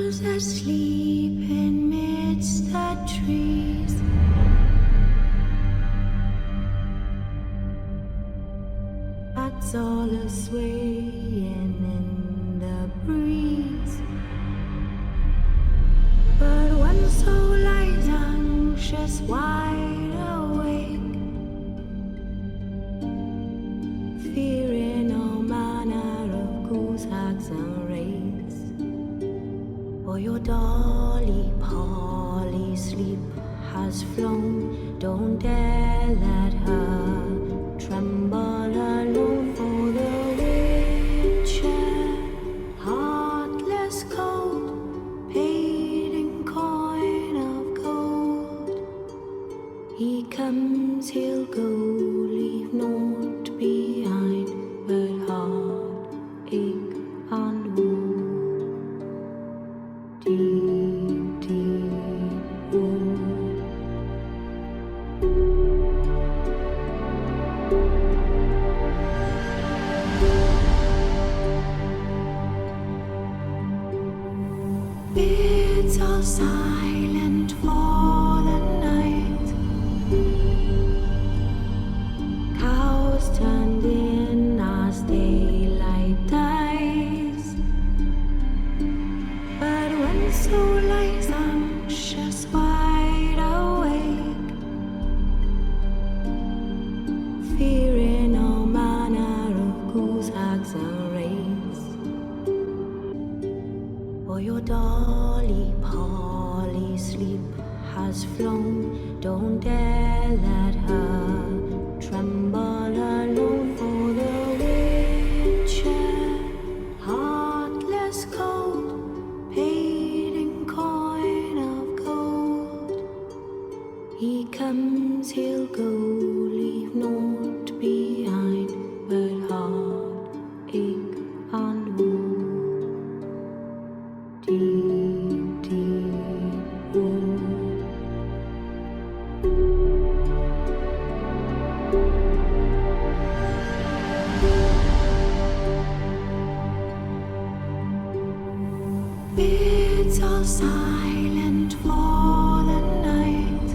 Who's asleep amidst the trees? That's all a swaying in the breeze. But one soul lies anxious, wide awake, fearing all manner of goose, hags and wraiths. For your dolly Polly sleep has flown, don't dare let her tremble alone. For the witcher, heartless cold, paid in coin of gold. He comes, he'll go, leave naught behind but heartache and woe. Deep, deep woe. It's all silent for the night. Cows turned in as daylight dies. But when soul lies anxious, wide awake, fearing all manner of goose, hags and wraiths. For your dolly Polly sleep has flown, don't dare let her tremble alone. For the witcher, heartless cold, paid in coin of gold. He comes, he'll go, leave naught behind but heartache and woe. Deep, deep woe. It's all silent for the night.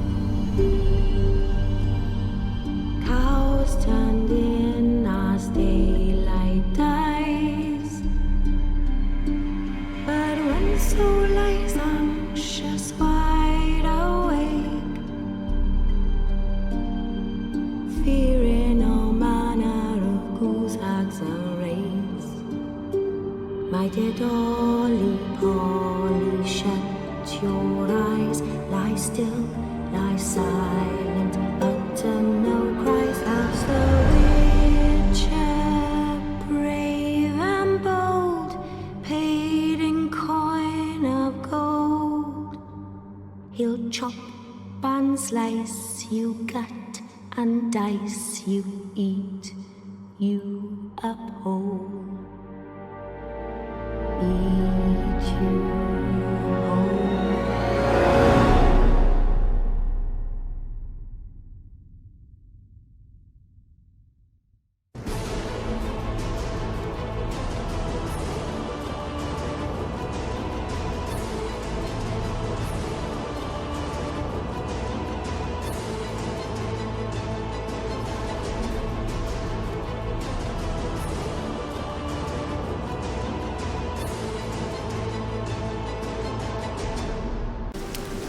Cows turned in as daylight dies. But when soul lies anxious, wide awake, fearing all manner of goose, hags and wraiths. My dear dolly Polly, shut your eyes, lie still, lie silent, utter no cries. As the witcher, brave and bold, paid in coin of gold. He'll chop and slice you, gut and dice you, eat you up whole. Eat you whole.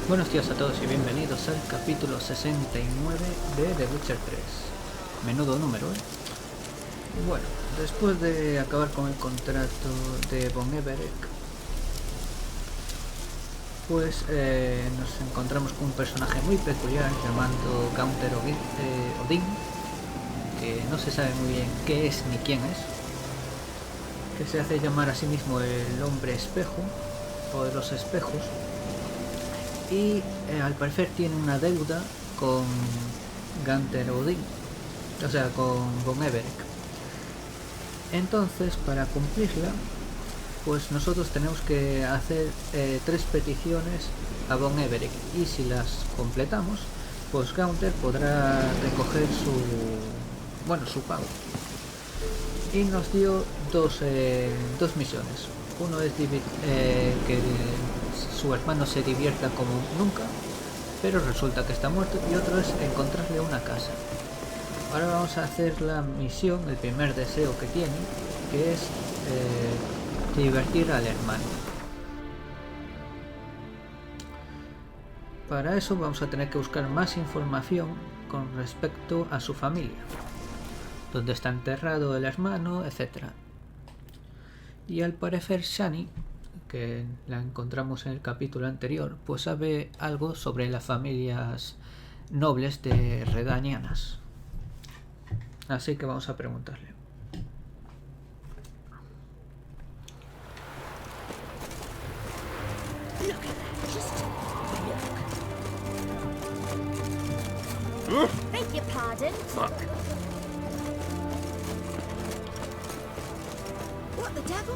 Buenos días a todos y bienvenidos al capítulo 69 de The Witcher 3. Menudo número, ¿eh? Bueno, después de acabar con el contrato de von Everec, pues nos encontramos con un personaje muy peculiar llamado Counter Odin, que no se sabe muy bien qué es ni quién es, que se hace llamar a sí mismo el hombre espejo o de los espejos. Y al parecer tiene una deuda con Counter Odin, o sea, con von Everec. Entonces, para cumplirla, pues nosotros tenemos que hacer 3 peticiones a von Everec, y si las completamos, pues Counter podrá recoger su pago. Y nos dio dos misiones. Uno es que su hermano se divierta como nunca, pero resulta que está muerto, y otro es encontrarle una casa. Ahora vamos a hacer la misión, el primer deseo que tiene, que es divertir al hermano. Para eso vamos a tener que buscar más información con respecto a su familia, dónde está enterrado el hermano, etc. Y al parecer Shani, que la encontramos en el capítulo anterior, pues sabe algo sobre las familias nobles de redanianas. Así que vamos a preguntarle. Beg your pardon? Fuck. What the devil?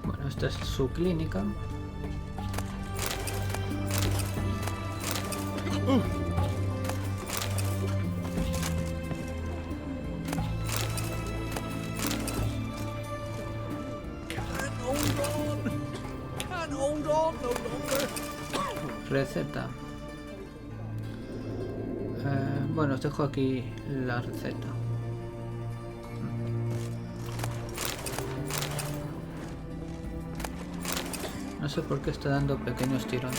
Bueno, esta es su clínica. Receta. Bueno, os dejo aquí la receta. No sé por qué está dando pequeños tirones.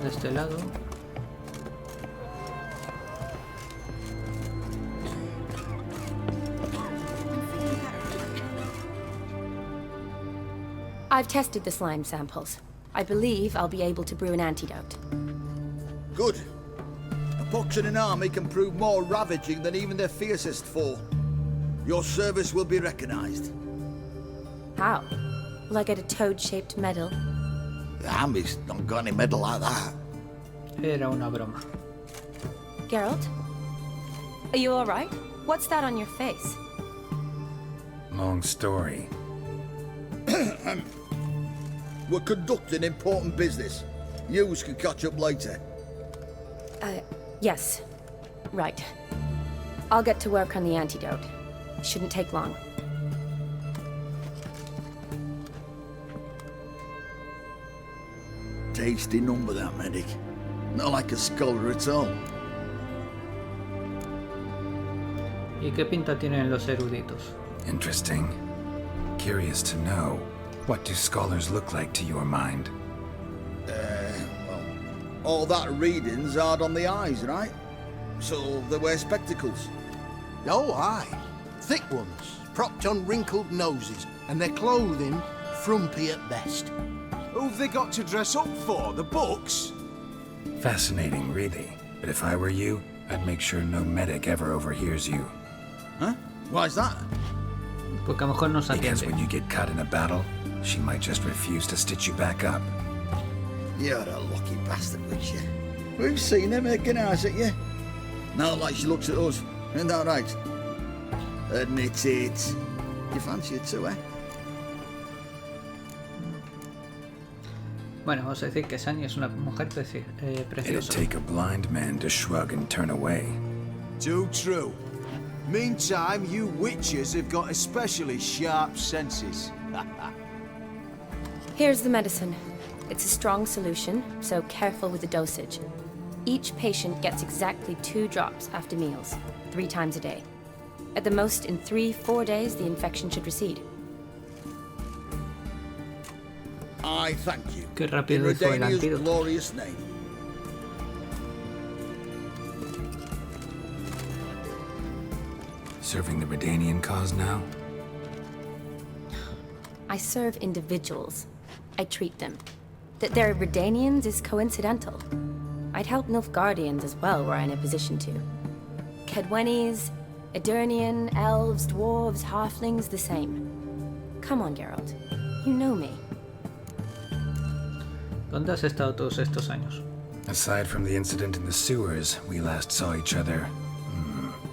De este lado. I've tested the slime samples. I believe I'll be able to brew an antidote. Good. A pox in an army can prove more ravaging than even their fiercest foe. Your service will be recognized. How? Will I get a toad-shaped medal? The army's not got any medal like that. Era una broma. Geralt? Are you alright? What's that on your face? Long story. We're conducting important business. Yous can catch up later. Yes. Right. I'll get to work on the antidote. Shouldn't take long. Tasty number, that medic. Not like a scholar at all. ¿Y qué pinta tienen los eruditos? Interesting. Curious to know, what do scholars look like to your mind? Well, all that reading's hard on the eyes, right? So they wear spectacles. Oh, aye. Thick ones, propped on wrinkled noses, and their clothing frumpy at best. Who've they got to dress up for? The books? Fascinating, really. But if I were you, I'd make sure no medic ever overhears you. Huh? Why's that? Porque a lo mejor nos Because atiende. when you get caught in a battle, she might just refuse to stitch you back up. You're a lucky bastard, which you. We've seen her making eyes at you. Not like she looks at us. Isn't that right? Admit it. You fancy it too, eh? Bueno, vamos a decir que Shani es una mujer It'd preciosa. take a blind man to shrug and turn away. Too true. Meantime, you witches have got especially sharp senses. Here's the medicine. It's a strong solution, so careful with the dosage. Each patient gets exactly 2 drops after meals, 3 times a day. At the most, in 3-4 days, the infection should recede. I thank you. Qué rápido In hizo el Redania's antídoto. glorious name. Serving the Redanian cause now? I serve individuals. I treat them. That they're Redanians is coincidental. I'd help Nilfgaardians as well were I in a position to. Kedwenis, Edirnian, elves, dwarves, halflings, the same. Come on, Geralt. You know me. ¿Dónde has estado todos estos años? Aside from the incident in the sewers, we last saw each other.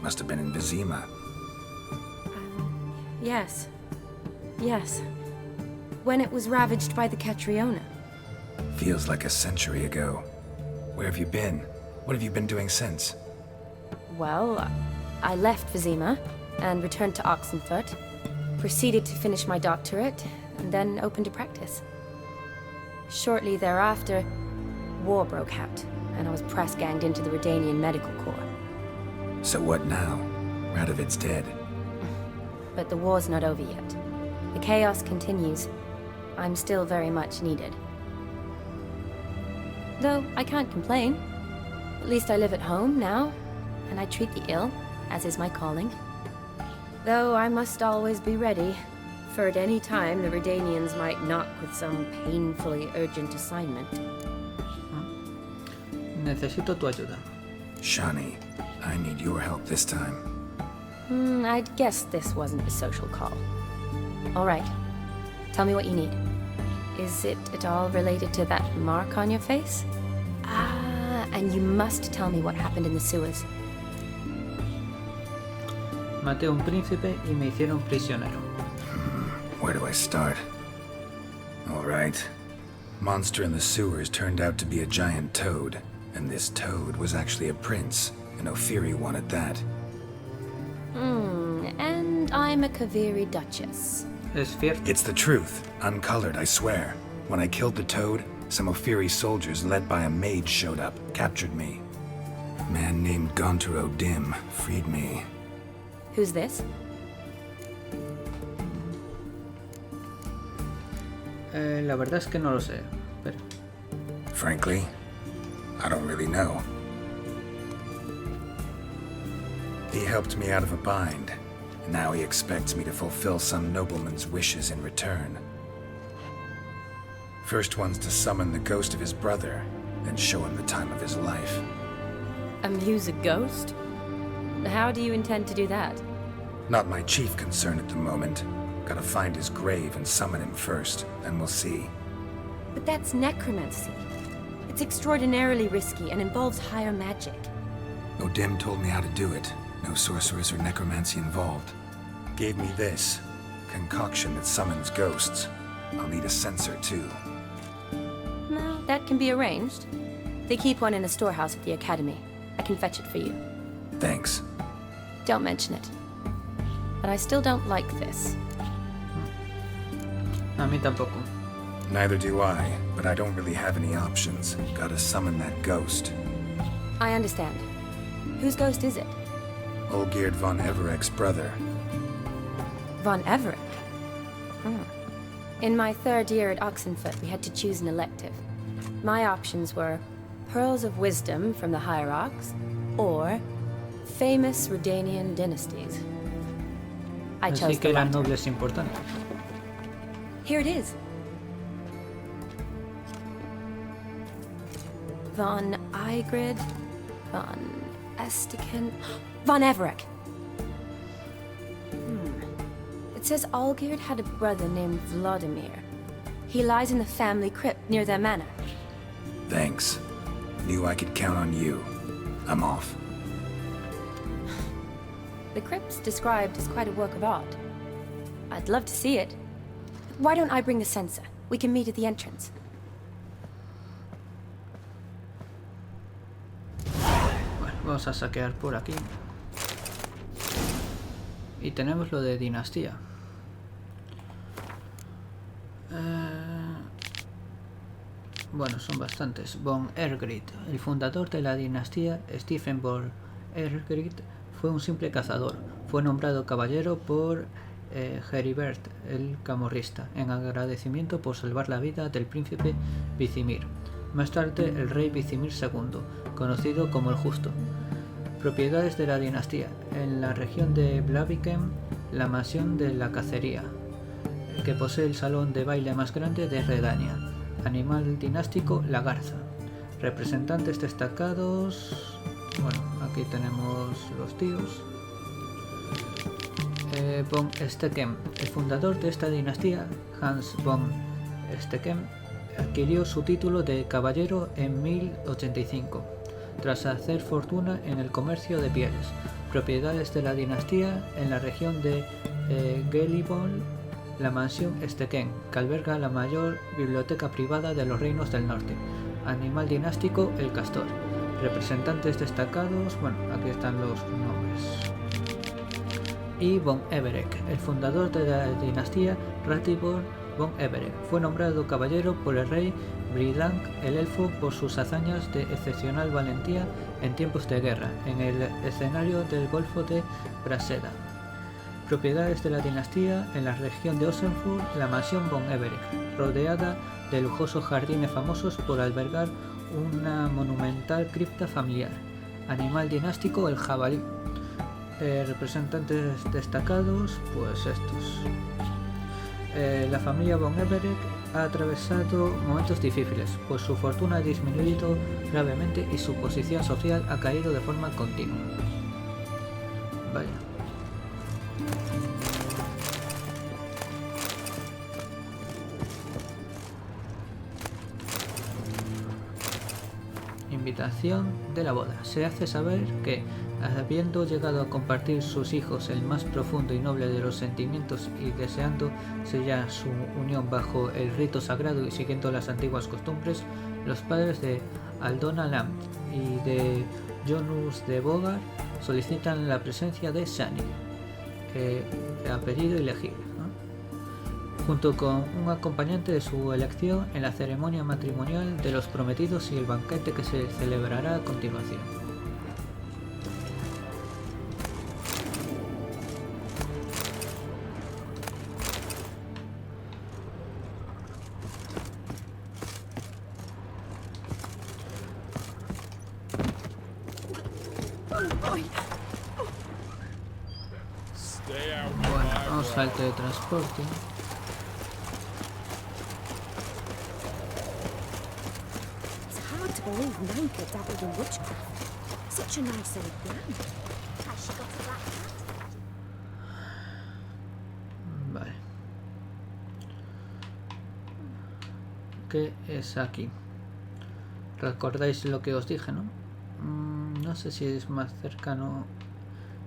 Must have been in Vizima. Yes. Yes. When it was ravaged by the Catriona. Feels like a century ago. Where have you been? What have you been doing since? Well, I left Vizima and returned to Oxenfurt, proceeded to finish my doctorate, and then opened a practice. Shortly thereafter, war broke out, and I was press-ganged into the Redanian Medical Corps. So what now? Radovid's dead. But the war's not over yet. The chaos continues. I'm still very much needed. Though I can't complain. At least I live at home now, and I treat the ill, as is my calling. Though I must always be ready, for at any time the Redanians might knock with some painfully urgent assignment. Necesito tu ayuda. Shani, I need your help this time. I'd guess this wasn't a social call. All right. Tell me what you need. Is it at all related to that mark on your face? Ah, and you must tell me what happened in the sewers. Maté a un príncipe y me hicieron prisionero. Where do I start? Alright. Monster in the sewers turned out to be a giant toad, and this toad was actually a prince, an Ophiri one at that. And I'm a Kaviri duchess. Es cierto. It's the truth, uncolored, I swear. When I killed the toad, some Ophiri soldiers led by a mage showed up, captured me. A man named Gontaro Dim freed me. Who's this? La verdad es que no lo sé, pero... Frankly, I don't really know. He helped me out of a bind, and now he expects me to fulfill some nobleman's wishes in return. First one's to summon the ghost of his brother, then show him the time of his life. Amuse a ghost? How do you intend to do that? Not my chief concern at the moment. Gotta find his grave and summon him first, then we'll see. But that's necromancy. It's extraordinarily risky and involves higher magic. Odim told me how to do it. No sorceress or necromancy involved. Gave me this concoction that summons ghosts. I'll need a censer too. No, that can be arranged. They keep one in a storehouse at the academy. I can fetch it for you. Thanks. Don't mention it. But I still don't like this. A mí tampoco. Neither do I, but I don't really have any options. Gotta summon that ghost. I understand. Whose ghost is it? Olgierd von Everec's brother. Von Everec? In my third year at Oxenfurt, we had to choose an elective. My options were Pearls of Wisdom from the Hierarchs, or famous Redanian dynasties. I chose Así que the eran latter. nobles importantes. Here it is. Von Igrid, von Estiken, von Everec. It says Olgierd had a brother named Vlodimir. He lies in the family crypt near their manor. Thanks. Knew I could count on you. I'm off. The crypt's described as quite a work of art. I'd love to see it. Why don't I bring the censer? We can meet at the entrance. Bueno, vamos a saquear por aquí. Y tenemos lo de dinastía. Bueno, son bastantes. Von Everec, el fundador de la dinastía Stephen von Everec, fue un simple cazador. Fue nombrado caballero por Heribert, el camorrista, en agradecimiento por salvar la vida del príncipe Vizimir. Más tarde, el rey Vizimir II, conocido como el Justo. Propiedades de la dinastía. En la región de Blaviken, la mansión de la cacería. que posee el salón de baile más grande de Redania. Animal dinástico, la garza. Representantes destacados... Bueno, aquí tenemos los tíos. Von Stecken. El fundador de esta dinastía, Hans von Stecken, adquirió su título de caballero en 1085, tras hacer fortuna en el comercio de pieles. Propiedades de la dinastía en la región de Gelibol, la mansión Stecken, que alberga la mayor biblioteca privada de los reinos del norte. Animal dinástico, el castor. Representantes destacados, bueno, aquí están los nombres. Y von Everec, el fundador de la dinastía Razer von Everec, fue nombrado caballero por el rey Brillank el Elfo por sus hazañas de excepcional valentía en tiempos de guerra en el escenario del Golfo de Braseda. Propiedades de la dinastía en la región de Osenfurt, la mansión von Everec, rodeada de lujosos jardines famosos por albergar una monumental cripta familiar. Animal dinástico, el jabalí. Representantes destacados, pues estos. La familia von Everec ha atravesado momentos difíciles, pues su fortuna ha disminuido gravemente y su posición social ha caído de forma continua. Vaya. Invitación de la boda. Se hace saber que, habiendo llegado a compartir sus hijos el más profundo y noble de los sentimientos y deseando sellar su unión bajo el rito sagrado y siguiendo las antiguas costumbres, los padres de Aldona Lam y de Jonas de Bogar solicitan la presencia de Shani, apellido elegible, junto con un acompañante de su elección en la ceremonia matrimonial de los prometidos y el banquete que se celebrará a continuación. Bueno, vamos al teletransporte. Nanka dabbled in witchcraft. Such a nice old man. Has she got a black cat? Vale. ¿Qué es aquí? ¿Recordáis lo que os dije, no? No sé si es más cercano.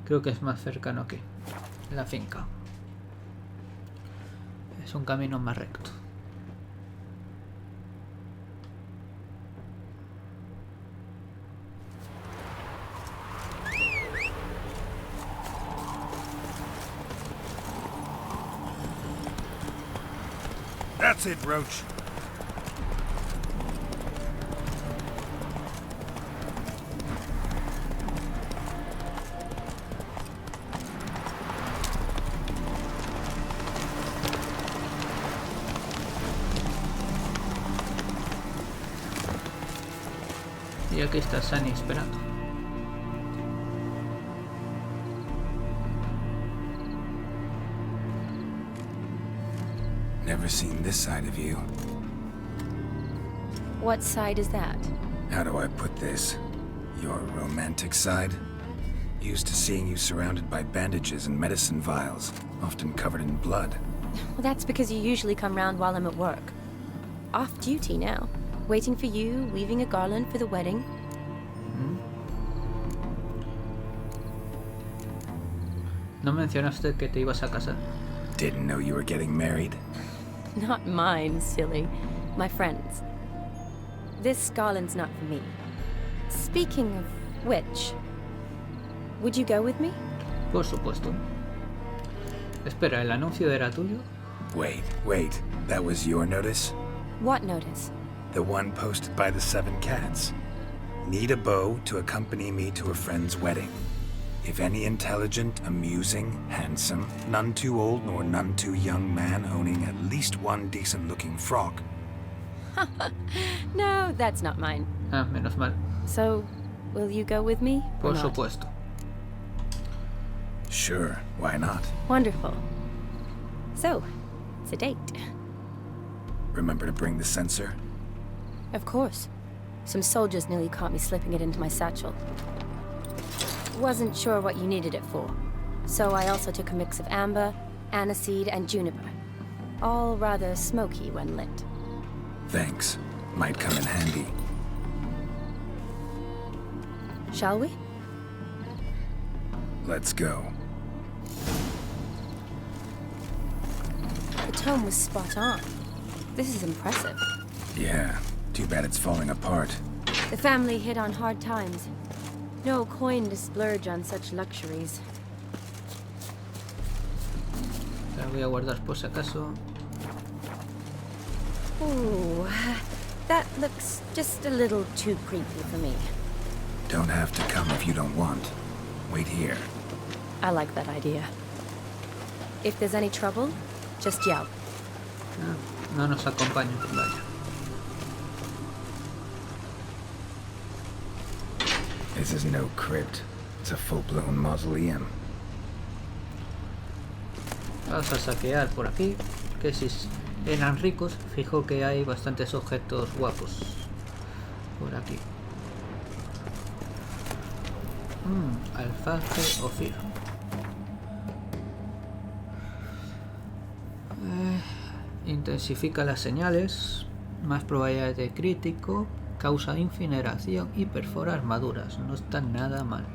Creo que es más cercano aquí. La finca. Es un camino más recto. That's it, Roach. Y aquí está Shani esperando. Never seen this side of you. What side is that? How do I put this? Your romantic side? Used to seeing you surrounded by bandages and medicine vials, often covered in blood. Well, that's because you usually come round while I'm at work. Off duty now. Waiting for you, weaving a garland for the wedding. ¿No mencionaste que te ibas a casar? Didn't know you were getting married. Not mine, silly. My friends. This garland's not for me. Speaking of which, would you go with me? Por supuesto. Espera, ¿el anuncio era tuyo? Wait. That was your notice? What notice? The one posted by the 7 cats. Need a beau to accompany me to a friend's wedding. If any intelligent, amusing, handsome, none too old nor none too young man owning at least one decent-looking frock. No, that's not mine. Ah, menos mal. So, will you go with me? Por or not? supuesto. Sure, why not? Wonderful. So, it's a date. Remember to bring the sensor? Of course. Some soldiers nearly caught me slipping it into my satchel. Wasn't sure what you needed it for, so I also took a mix of amber, aniseed, and juniper. All rather smoky when lit. Thanks. Might come in handy. Shall we? Let's go. The tome was spot on. This is impressive. Yeah, too bad it's falling apart. The family hit on hard times. No coin to splurge on such luxuries. La voy a guardar por si acaso. Ooh, that looks just a little too creepy for me. Don't have to come if you don't want. Wait here. I like that idea. If there's any trouble, just yell. No nos acompaña, vaya. This is no crypt. It's a full-blown mausoleum. Vamos a saquear por aquí, que si eran ricos, fijo que hay bastantes objetos guapos por aquí. Alfaje o fir. Intensifica las señales, más probabilidades de crítico, causa incineración y perfora armaduras. No está nada mal.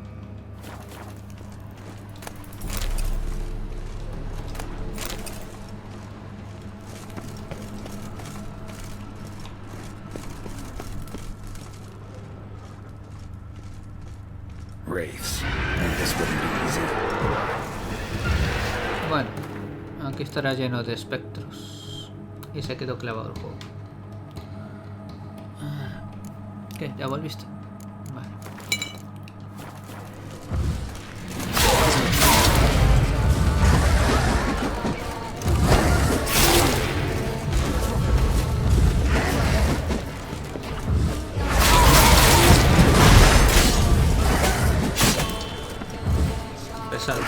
Wraiths. Knew this wouldn't be easy. Bueno, aquí estará lleno de espectros. Y se quedó clavado el juego. ¿Qué? ¿Ya volviste? Vale. Pesado.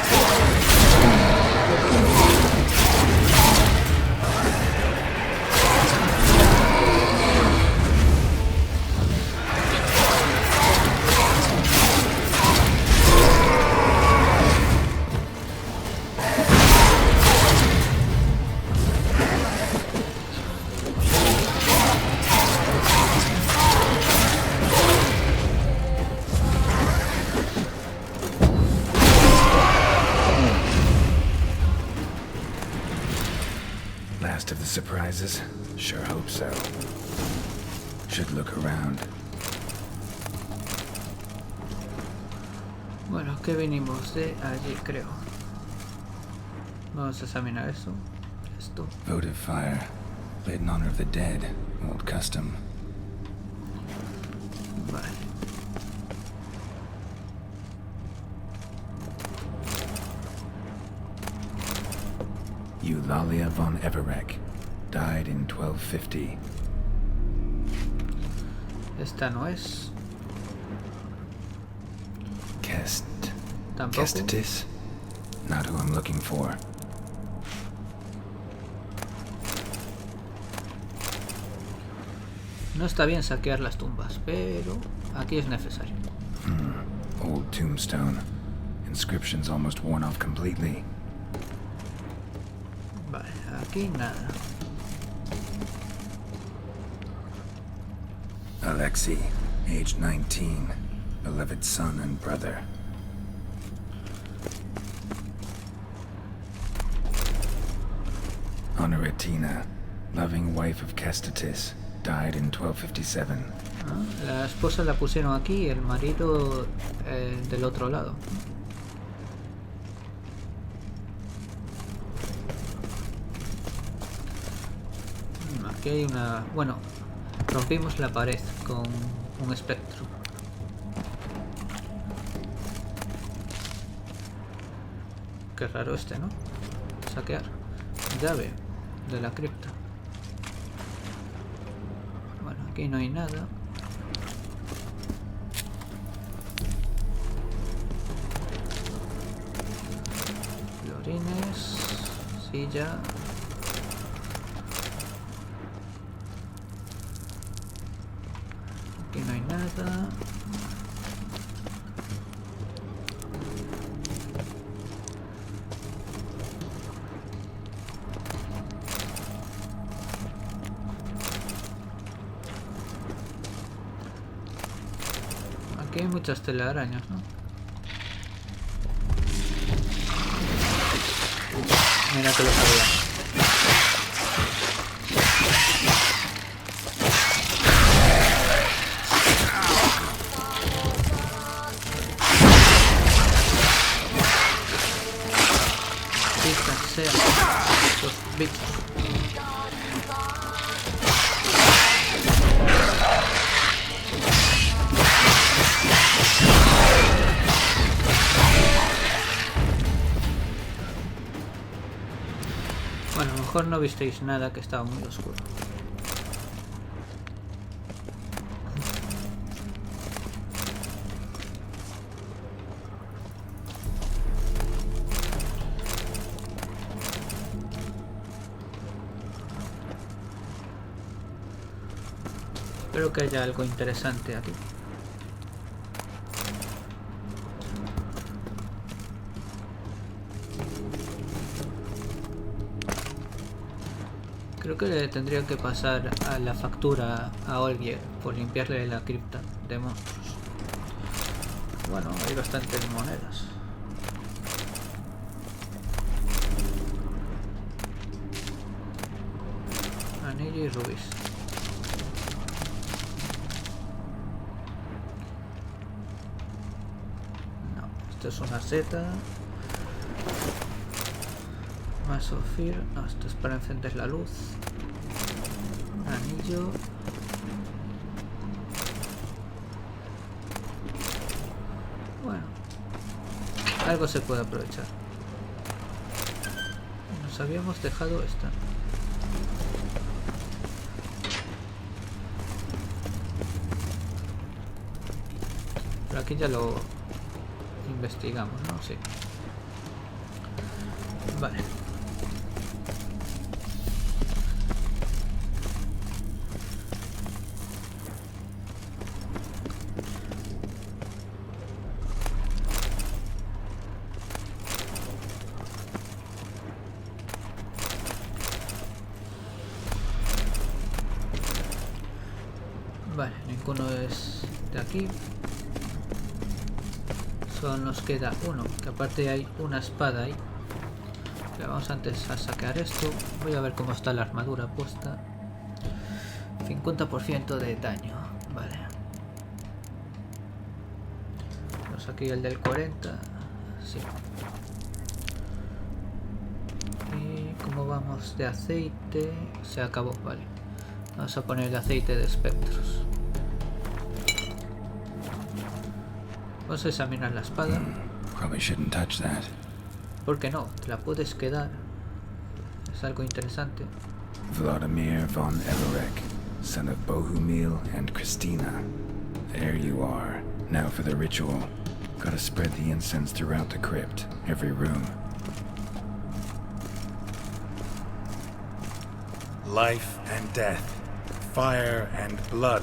Last of the surprises? Sure hope so. Should look around. Bueno, que venimos de allí, creo. Vamos a examinar eso. Esto. Votive fire. Lit in honor of the dead. Old custom. Vale. Vlodimir von Everec. Died in 1250. Esta no es. Tampoco. Kestatis? Not who I'm looking for. No está bien saquear las tumbas, pero aquí es necesario. Old tombstone. Inscriptions almost worn off completely. Vale, aquí nada. Alexei, age 19, beloved son and brother. Honoratina, loving wife of Kestatis, died in 1257. La esposa la pusieron aquí y el marido del otro lado. Aquí hay una... Bueno, rompimos la pared con un espectro. Qué raro este, ¿no? Saquear. Llave de la cripta. Bueno, aquí no hay nada. Florines, silla. boda. Aquí hay muchas telarañas, ¿no? Mira que lo sabía. Sea estos bichos. Bueno, a lo mejor no visteis nada, que estaba muy oscuro. Espero que haya algo interesante aquí. Creo que le tendría que pasar a la factura a Olgierd por limpiarle la cripta de monstruos. Bueno, hay bastantes monedas. Anillo y rubíes. Esto es una seta. Más sofir. No, esto es para encender la luz. Un anillo. Bueno, algo se puede aprovechar. Nos habíamos dejado esta. Pero aquí ya lo investigamos, ¿no? Sí. Vale. Vale, ninguno es de aquí. Solo nos queda uno, que aparte hay una espada ahí. Le vamos antes a sacar esto. Voy a ver cómo está la armadura puesta. 50% de daño. Vale. Tenemos aquí el del 40. Sí. Y como vamos de aceite, se acabó. Vale. Vamos a poner el aceite de espectros. Vamos a examinar la espada. Probably shouldn't touch that. ¿Por qué no? Te la puedes quedar. Es algo interesante. Vlodimir von Everec, son of Bohumil and Christina. There you are. Now for the ritual. Gotta spread the incense throughout the crypt, every room. Life and death, fire and blood.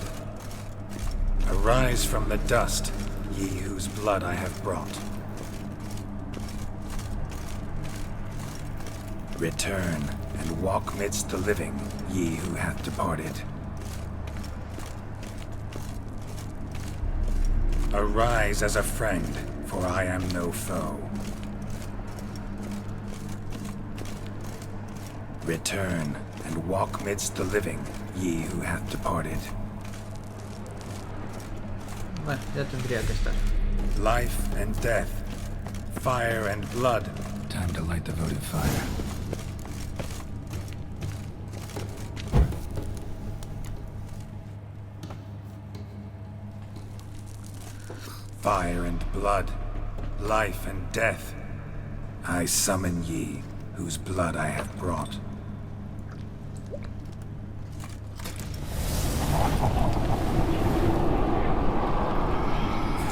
Arise from the dust, ye whose blood I have brought. Return and walk midst the living, ye who hath departed. Arise as a friend, for I am no foe. Return and walk midst the living, ye who hath departed. Bueno, ya tendría que estar. Life and death, fire and blood. Time to light the votive fire. Fire and blood, life and death. I summon ye, whose blood I have brought.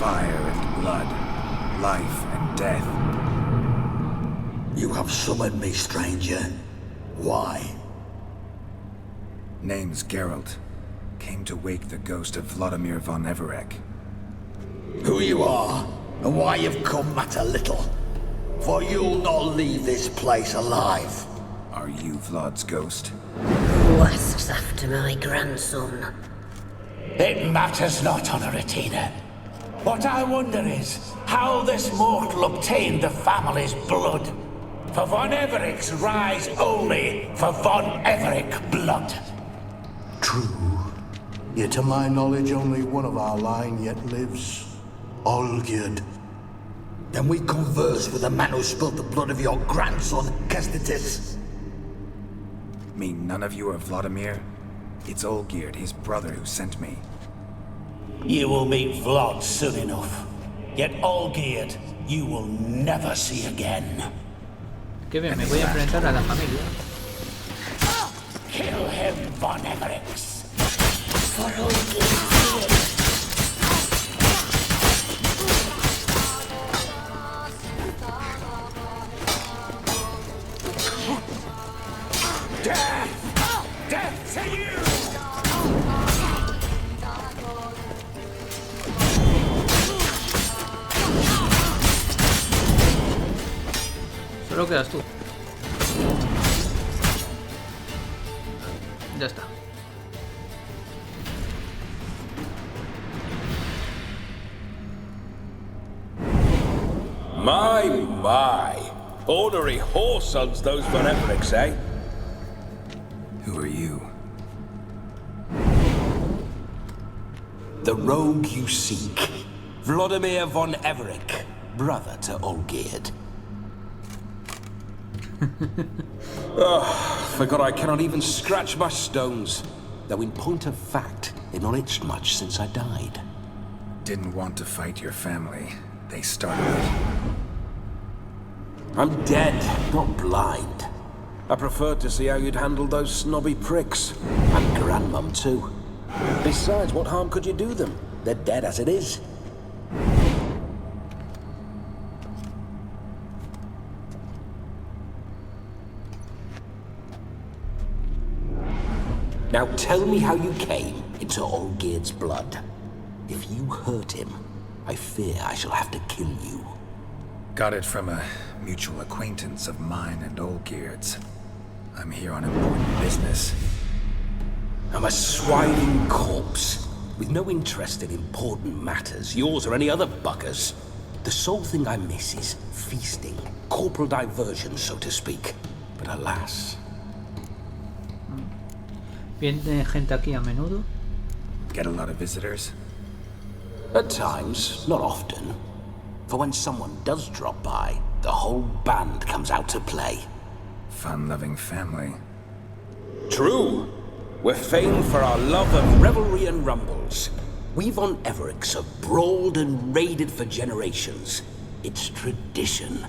Fire and blood, life and death. You have summoned me, stranger. Why? Name's Geralt. Came to wake the ghost of Vlodimir von Everec. Who you are, and why you've come matter little. For you'll not leave this place alive. Are you Vlod's ghost? Who asks after my grandson? It matters not, Honoratina. What I wonder is how this mortal obtained the family's blood. For von Everec's rise only for von Everec blood. True. Yet to my knowledge, only one of our line yet lives. Olgierd. Then we converse with the man who spilled the blood of your grandson, Kestitis. Mean none of you are Vlodimir? It's Olgierd, his brother, who sent me. You will meet Vlod soon enough. Yet Olgierd, you will never see again. Qué bien, me voy a enfrentar a la familia. Kill him, von Everec. For Olgierd. Death! Death to you! Solo quedas tú. Ya está. My. Ornery whoresons those von Everecs, eh? Who are you? The rogue you seek. Vlodimir von Everec, brother to Olgierd. Forgot I cannot even scratch my stones. Though in point of fact, they've not itched much since I died. Didn't want to fight your family. They started it. I'm dead, not blind. I preferred to see how you'd handle those snobby pricks. And grandmum too. Besides, what harm could you do them? They're dead as it is. Now tell me how you came into Olgierd's blood. If you hurt him, I fear I shall have to kill you. Got it from a mutual acquaintance of mine and Olgierd's. I'm here on important business. I'm a swiving corpse, with no interest in important matters, yours or any other buggers. The sole thing I miss is feasting, corporal diversion, so to speak. But alas... ¿Viene gente aquí a menudo? Get a lot of visitors? At times, not often. For when someone does drop by, the whole band comes out to play. Fun-loving family. True. We're famed for our love of revelry and rumbles. We von Everecs have brawled and raided for generations. It's tradition.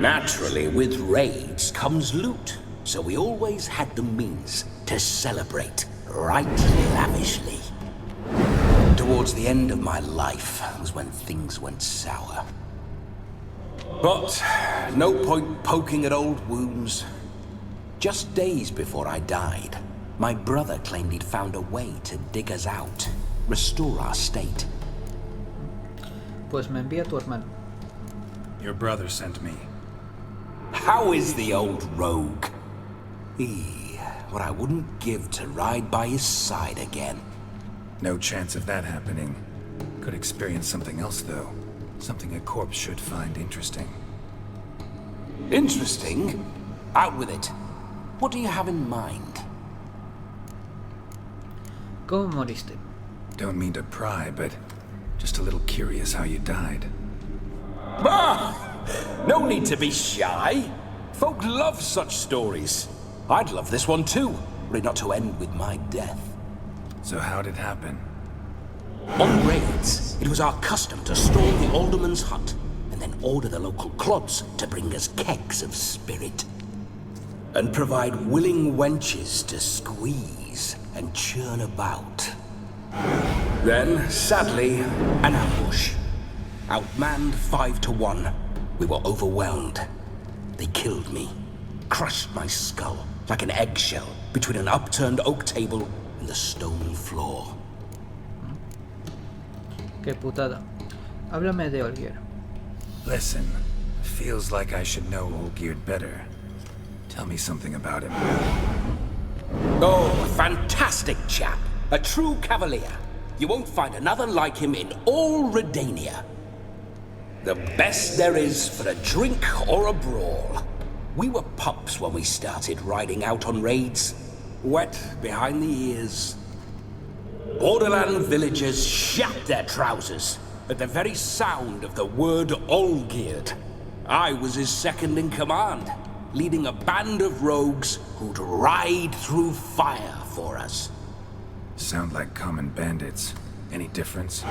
Naturally, with raids comes loot, so we always had the means to celebrate right lavishly. Towards the end of my life was when things went sour. But no point poking at old wounds. Just days before I died, my brother claimed he'd found a way to dig us out, restore our state. Pues me envía tu hermano. Your brother sent me. How is the old rogue? What I wouldn't give to ride by his side again. No chance of that happening. Could experience something else, though. Something a corpse should find interesting. Interesting? Out with it. What do you have in mind? ¿Cómo moriste? Don't mean to pry, but just a little curious how you died. No need to be shy. Folk love such stories. I'd love this one too, were it not to end with my death. So how'd it happen? On raids, it was our custom to storm the alderman's hut and then order the local clods to bring us kegs of spirit. And provide willing wenches to squeeze and churn about. Then, sadly, an ambush. Outmanned 5 to 1. We were overwhelmed. They killed me, crushed my skull like an eggshell between an upturned oak table in the stone floor. Qué putada. Háblame de Olgierd. Listen, feels like I should know Olgierd better. Tell me something about him. Oh, a fantastic chap. A true cavalier. You won't find another like him in all Redania. The best there is for a drink or a brawl. We were pups when we started riding out on raids. Wet behind the ears. Borderland villagers shat their trousers at the very sound of the word Olgierd. I was his second in command, leading a band of rogues who'd ride through fire for us. Sound like common bandits. Any difference?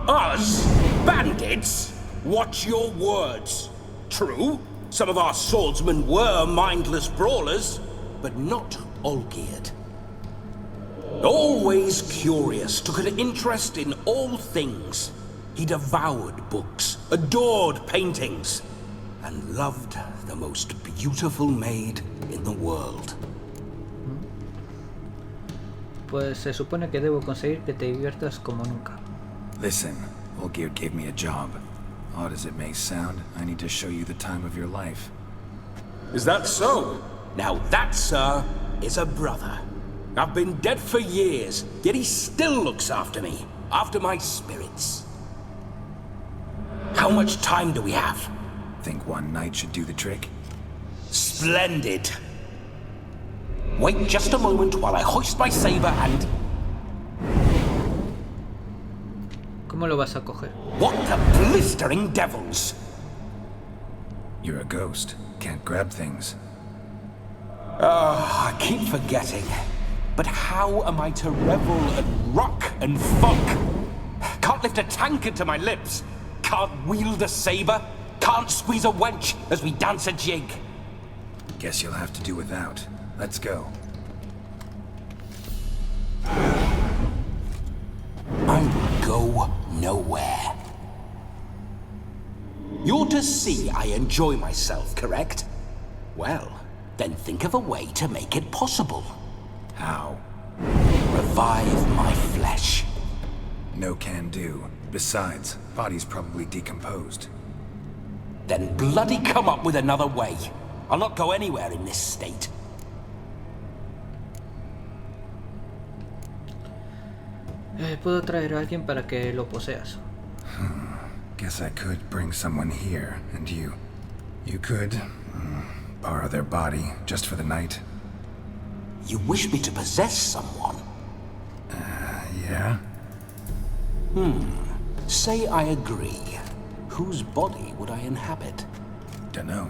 Us? Bandits? Watch your words. True, some of our swordsmen were mindless brawlers, but not Olgierd. Always curious, took an interest in all things. He devoured books, adored paintings, and loved the most beautiful maid in the world. Pues se supone que debo conseguir que te diviertas como nunca. Listen, Olgierd gave me a job. Odd as it may sound, I need to show you the time of your life. Is that so? Now that, sir, is a brother. I've been dead for years, yet he still looks after me, after my spirits. How much time do we have? Think one night should do the trick? Splendid. Wait just a moment while I hoist my saber and... ¿Cómo lo vas a coger? What the blistering devils! You're a ghost. Can't grab things. I keep forgetting. But how am I to revel and rock and funk? Can't lift a tankard to my lips. Can't wield a saber. Can't squeeze a wench as we dance a jig. Guess you'll have to do without. Let's go. I will go nowhere. You're to see I enjoy myself, correct? Well, then think of a way to make it possible. How? Revive my flesh. No can do. Besides, body's probably decomposed. Then bloody come up with another way. I'll not go anywhere in this state. Puedo traer a alguien para que lo poseas. Guess I could bring someone here, and you could borrow their body just for the night. You wish me to possess someone? Yeah? Say I agree. Whose body would I inhabit? Dunno.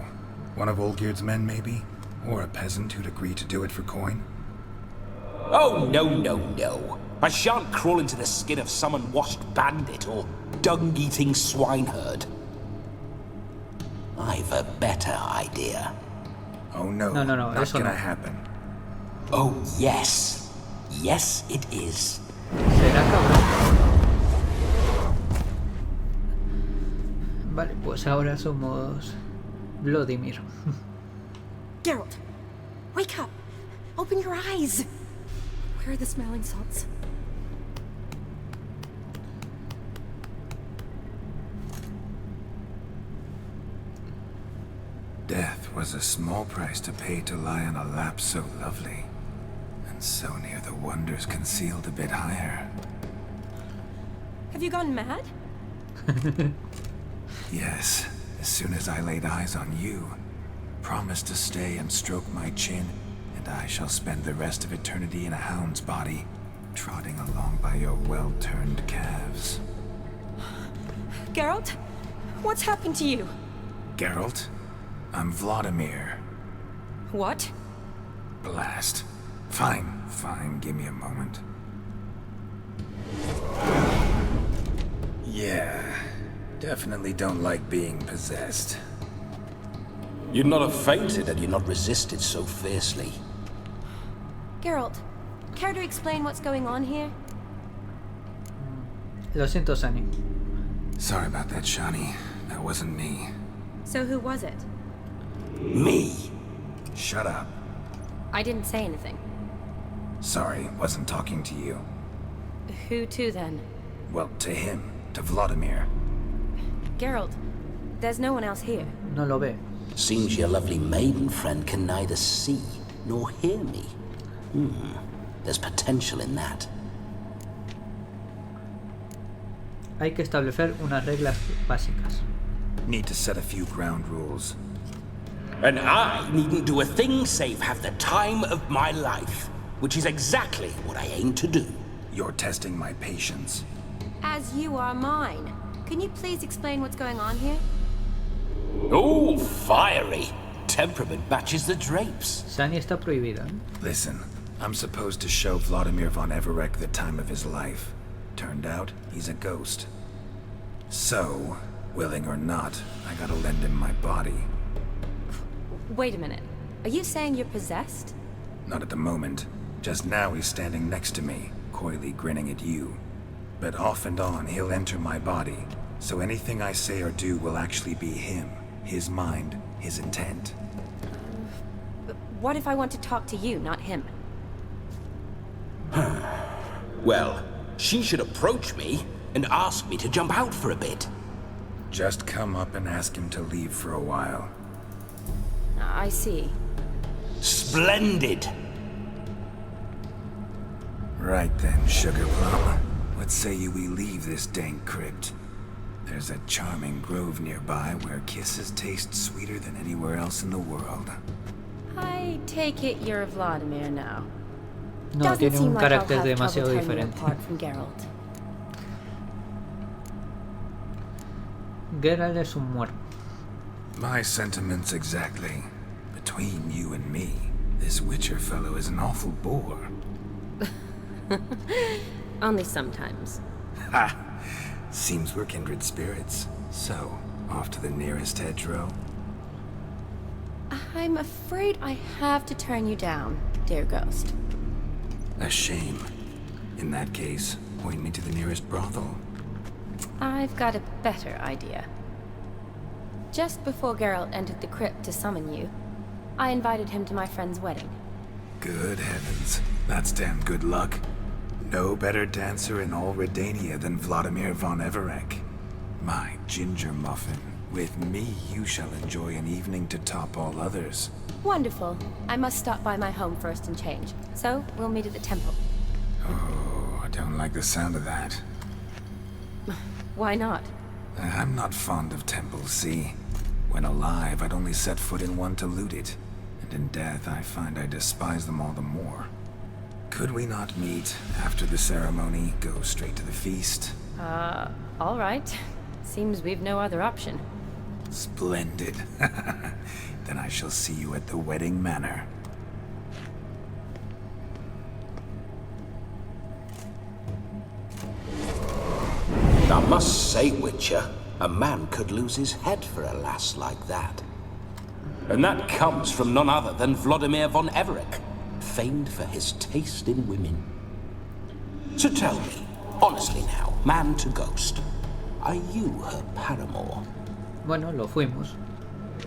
One of Olgierd's men, maybe? Or a peasant who'd agree to do it for coin? Oh, no, no, no. I shan't crawl into the skin of some unwashed bandit or dung-eating swineherd. I've a better idea. Oh no, no, not gonna happen. Oh yes. Yes, it is. ¿Será cabrón? Vale, pues ahora somos Vlodimir. Geralt, wake up! Open your eyes! Where are the smelling salts? Death was a small price to pay to lie on a lap so lovely, and so near the wonders concealed a bit higher. Have you gone mad? Yes, as soon as I laid eyes on you, promised to stay and stroke my chin, and I shall spend the rest of eternity in a hound's body, trotting along by your well-turned calves. Geralt? What's happened to you? Geralt? I'm Vlodimir. What? Blast. Fine, give me a moment. Yeah, definitely don't like being possessed. You'd not have fainted had you not resisted so fiercely. Geralt, care to explain what's going on here? Lo siento, Shani. Sorry about that, Shani. That wasn't me. So who was it? Me. Shut up. I didn't say anything. Sorry, wasn't talking to you. Who to then? Well, to him. To Vlodimir. Geralt, there's no one else here. No lo ve. Seems your lovely maiden friend can neither see nor hear me. There's potential in that. Hay que establecer unas reglas básicas. Need to set a few ground rules. And I needn't do a thing save have the time of my life, which is exactly what I aim to do. You're testing my patience. As you are mine. Can you please explain what's going on here? Oh, fiery. Temperament matches the drapes. Shani está prohibida. Listen, I'm supposed to show Vlodimir von Everec the time of his life. Turned out, he's a ghost. So, willing or not, I gotta lend him my body. Wait a minute. Are you saying you're possessed? Not at the moment. Just now he's standing next to me, coyly grinning at you. But off and on, he'll enter my body. So anything I say or do will actually be him. His mind, his intent. But what if I want to talk to you, not him? Well, she should approach me and ask me to jump out for a bit. Just come up and ask him to leave for a while. I see. Splendid! Right then, Sugar Plum. What say you we leave this dank crypt? There's a charming grove nearby where kisses taste sweeter than anywhere else in the world. I take it you're Vlodimir now. No, Doesn't tiene seem un like I'll carácter have demasiado trouble telling you diferente. apart from Geralt. Geralt es un muerto. My sentiments exactly. Between you and me, this Witcher fellow is an awful bore. Only sometimes. Ha! Seems we're kindred spirits. So, off to the nearest hedgerow? I'm afraid I have to turn you down, dear ghost. A shame. In that case, point me to the nearest brothel. I've got a better idea. Just before Geralt entered the crypt to summon you, I invited him to my friend's wedding. Good heavens. That's damn good luck. No better dancer in all Redania than Vlodimir von Everec. My ginger muffin. With me, you shall enjoy an evening to top all others. Wonderful. I must stop by my home first and change. So, we'll meet at the temple. Oh, I don't like the sound of that. Why not? I'm not fond of temples, see? When alive, I'd only set foot in one to loot it. And in death, I find I despise them all the more. Could we not meet after the ceremony, go straight to the feast? All right. Seems we've no other option. Splendid. Then I shall see you at the wedding manor. I must say, Witcher, a man could lose his head for a lass like that. And that comes from none other than Vlodimir von Everec, famed for his taste in women. So tell me, honestly now, man to ghost, are you her paramour? Bueno, lo fuimos.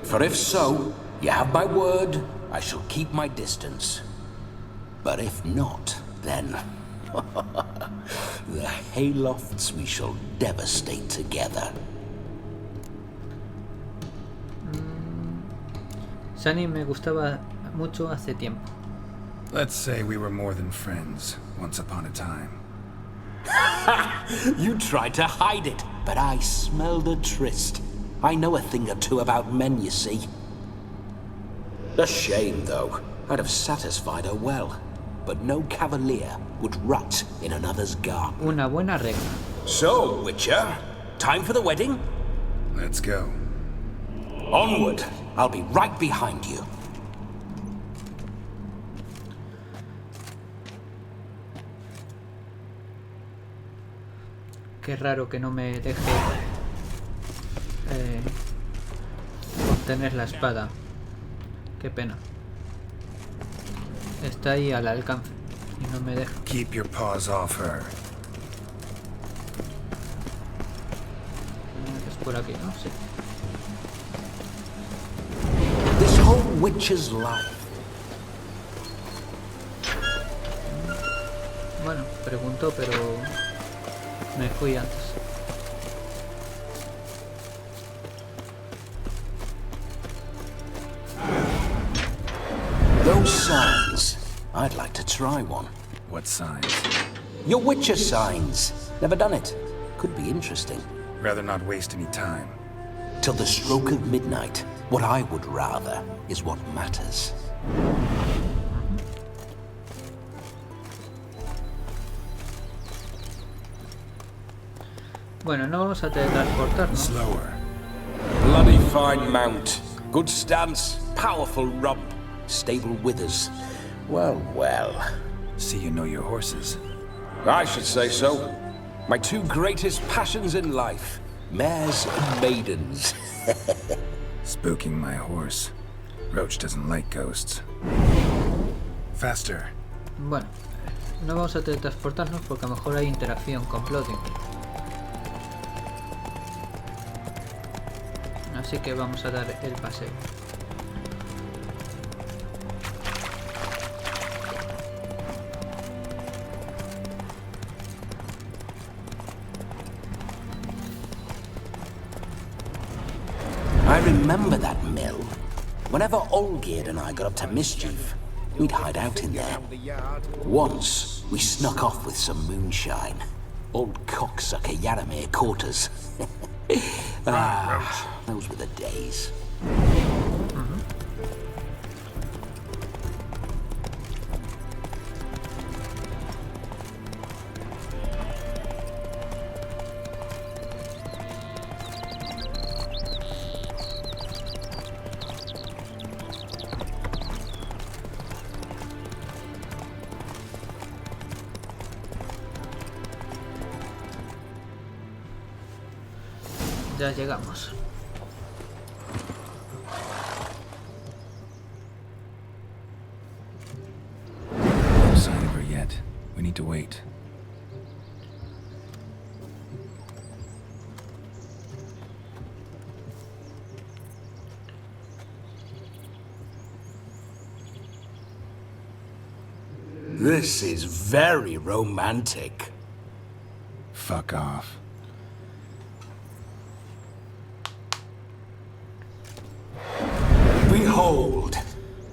For if so, you have my word, I shall keep my distance. But if not, then the haylofts we shall devastate together. Shani me gustaba mucho hace tiempo. Let's say we were more than friends, once upon a time. You tried to hide it, but I smelled a tryst. I know a thing or two about men, you see. A shame, though. I'd have satisfied her well. But no cavalier would rut in another's garb. Una buena regla. So, Witcher, time for the wedding? Let's go. Onward. I'll be right behind you. Qué raro que no me deje obtener la espada. Qué pena. Está ahí al alcance y no me deja. Keep your paws off her. Es por aquí, ¿no? Sí. This whole Witcher's life. Bueno, preguntó, pero me fui antes. Those signs. I'd like to try one. What signs? Your Witcher signs. Never done it. Could be interesting. Rather not waste any time. Till the stroke of midnight. What I would rather is what matters. Bueno, no vamos a teletransportarnos. Slower. Bloody fine mount. Good stance, powerful rump. Stable withers. Well, well. See you know your horses. I should say so. My two greatest passions in life. Mares and maidens. Spooking my horse. Roach doesn't like ghosts. Faster. Bueno, no vamos a teletransportarnos porque a lo mejor hay interacción con Vlodimir. Así que vamos a dar el paseo. I remember that mill. Whenever Olgierd and I got up to mischief, we'd hide out in there. Once, we snuck off with some moonshine. Old cocksucker Yaramir caught us. Those were the days. Ya llegamos. No sign of her yet. We need to wait. This is very romantic. Fuck off. Behold,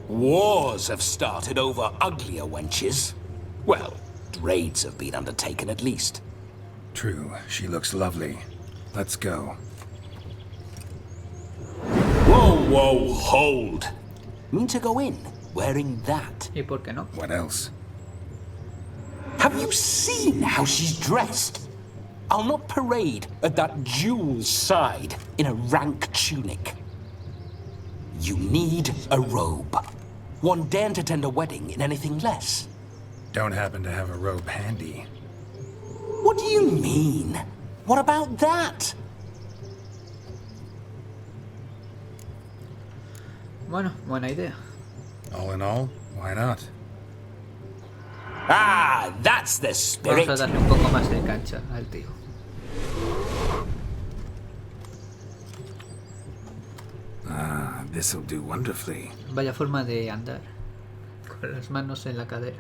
wars have started over uglier wenches. Well, raids have been undertaken at least. True, she looks lovely. Let's go. Whoa, whoa, hold. Mean to go in wearing that? ¿Y por qué no? What else? Have you seen how she's dressed? I'll not parade at that jewel's side in a rank tunic. You need a robe. One daren't attend a wedding in anything less. Don't happen to have a robe handy. What do you mean? What about that? Bueno, buena idea. All in all, why not? Ah, that's the spirit. Vamos a darle un poco más de cancha al tío. Ah, this'll do wonderfully. Vaya forma de andar, con las manos en la cadera.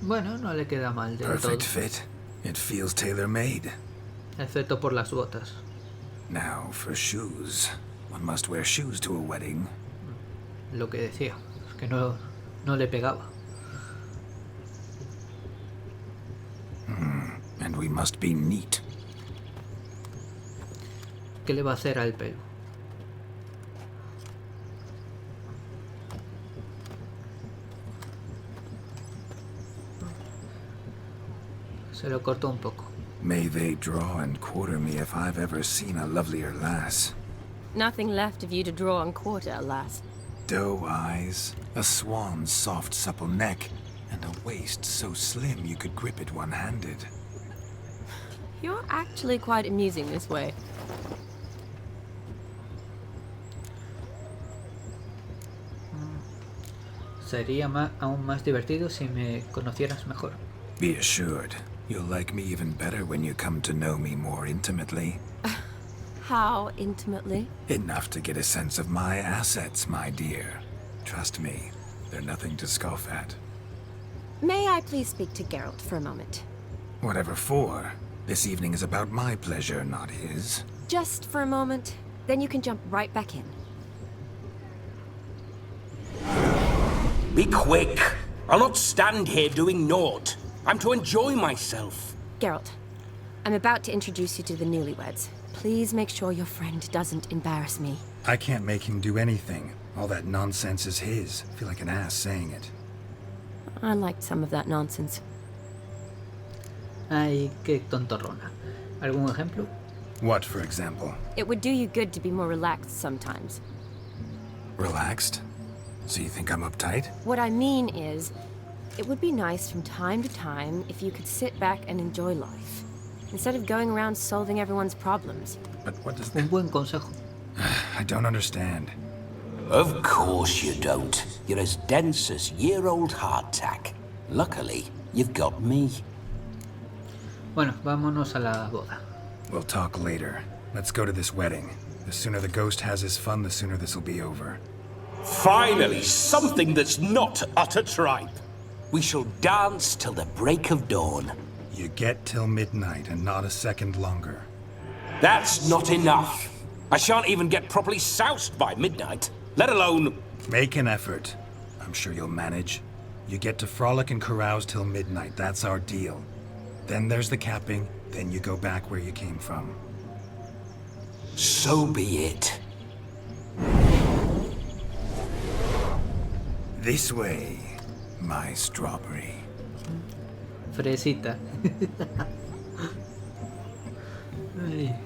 Bueno, no le queda mal del todo. Perfect fit. It feels tailor-made. Excepto por las botas. Now, for shoes. One must wear shoes to a wedding. Lo que decía, es que no le pegaba. And we must be neat. ¿Qué le va a hacer al pelo? Se lo cortó un poco. May they draw and quarter me if I've ever seen a lovelier lass. Nothing left of you to draw and quarter, alas. Doe eyes, a swan's soft supple neck, and a waist so slim you could grip it one-handed. You're actually quite amusing this way. Sería aún más divertido si me conocieras mejor. Be assured, you'll like me even better when you come to know me more intimately. How intimately? Enough to get a sense of my assets, my dear. Trust me. They're nothing to scoff at. May I please speak to Geralt for a moment? Whatever for. This evening is about my pleasure, not his. Just for a moment, then you can jump right back in. Be quick! I'll not stand here doing naught. I'm to enjoy myself. Geralt, I'm about to introduce you to the newlyweds. Please make sure your friend doesn't embarrass me. I can't make him do anything. All that nonsense is his. I feel like an ass saying it. I liked some of that nonsense. Ay, qué tontorrona. ¿Algún ejemplo? What, for example? It would do you good to be more relaxed sometimes. Relaxed? So you think I'm uptight? What I mean is, it would be nice from time to time if you could sit back and enjoy life, instead of going around solving everyone's problems. But what does Un buen consejo. I don't understand. Of course you don't. You're as dense as year-old hardtack. Luckily, you've got me. Bueno, vámonos a la boda. We'll talk later. Let's go to this wedding. The sooner the ghost has his fun, the sooner this'll be over. Finally, something that's not utter tripe. We shall dance till the break of dawn. You get till midnight and not a second longer. That's not enough. I shan't even get properly soused by midnight, let alone... Make an effort. I'm sure you'll manage. You get to frolic and carouse till midnight, that's our deal. Then there's the capping, then you go back where you came from. So be it. This way, my strawberry. Fresita. Ay.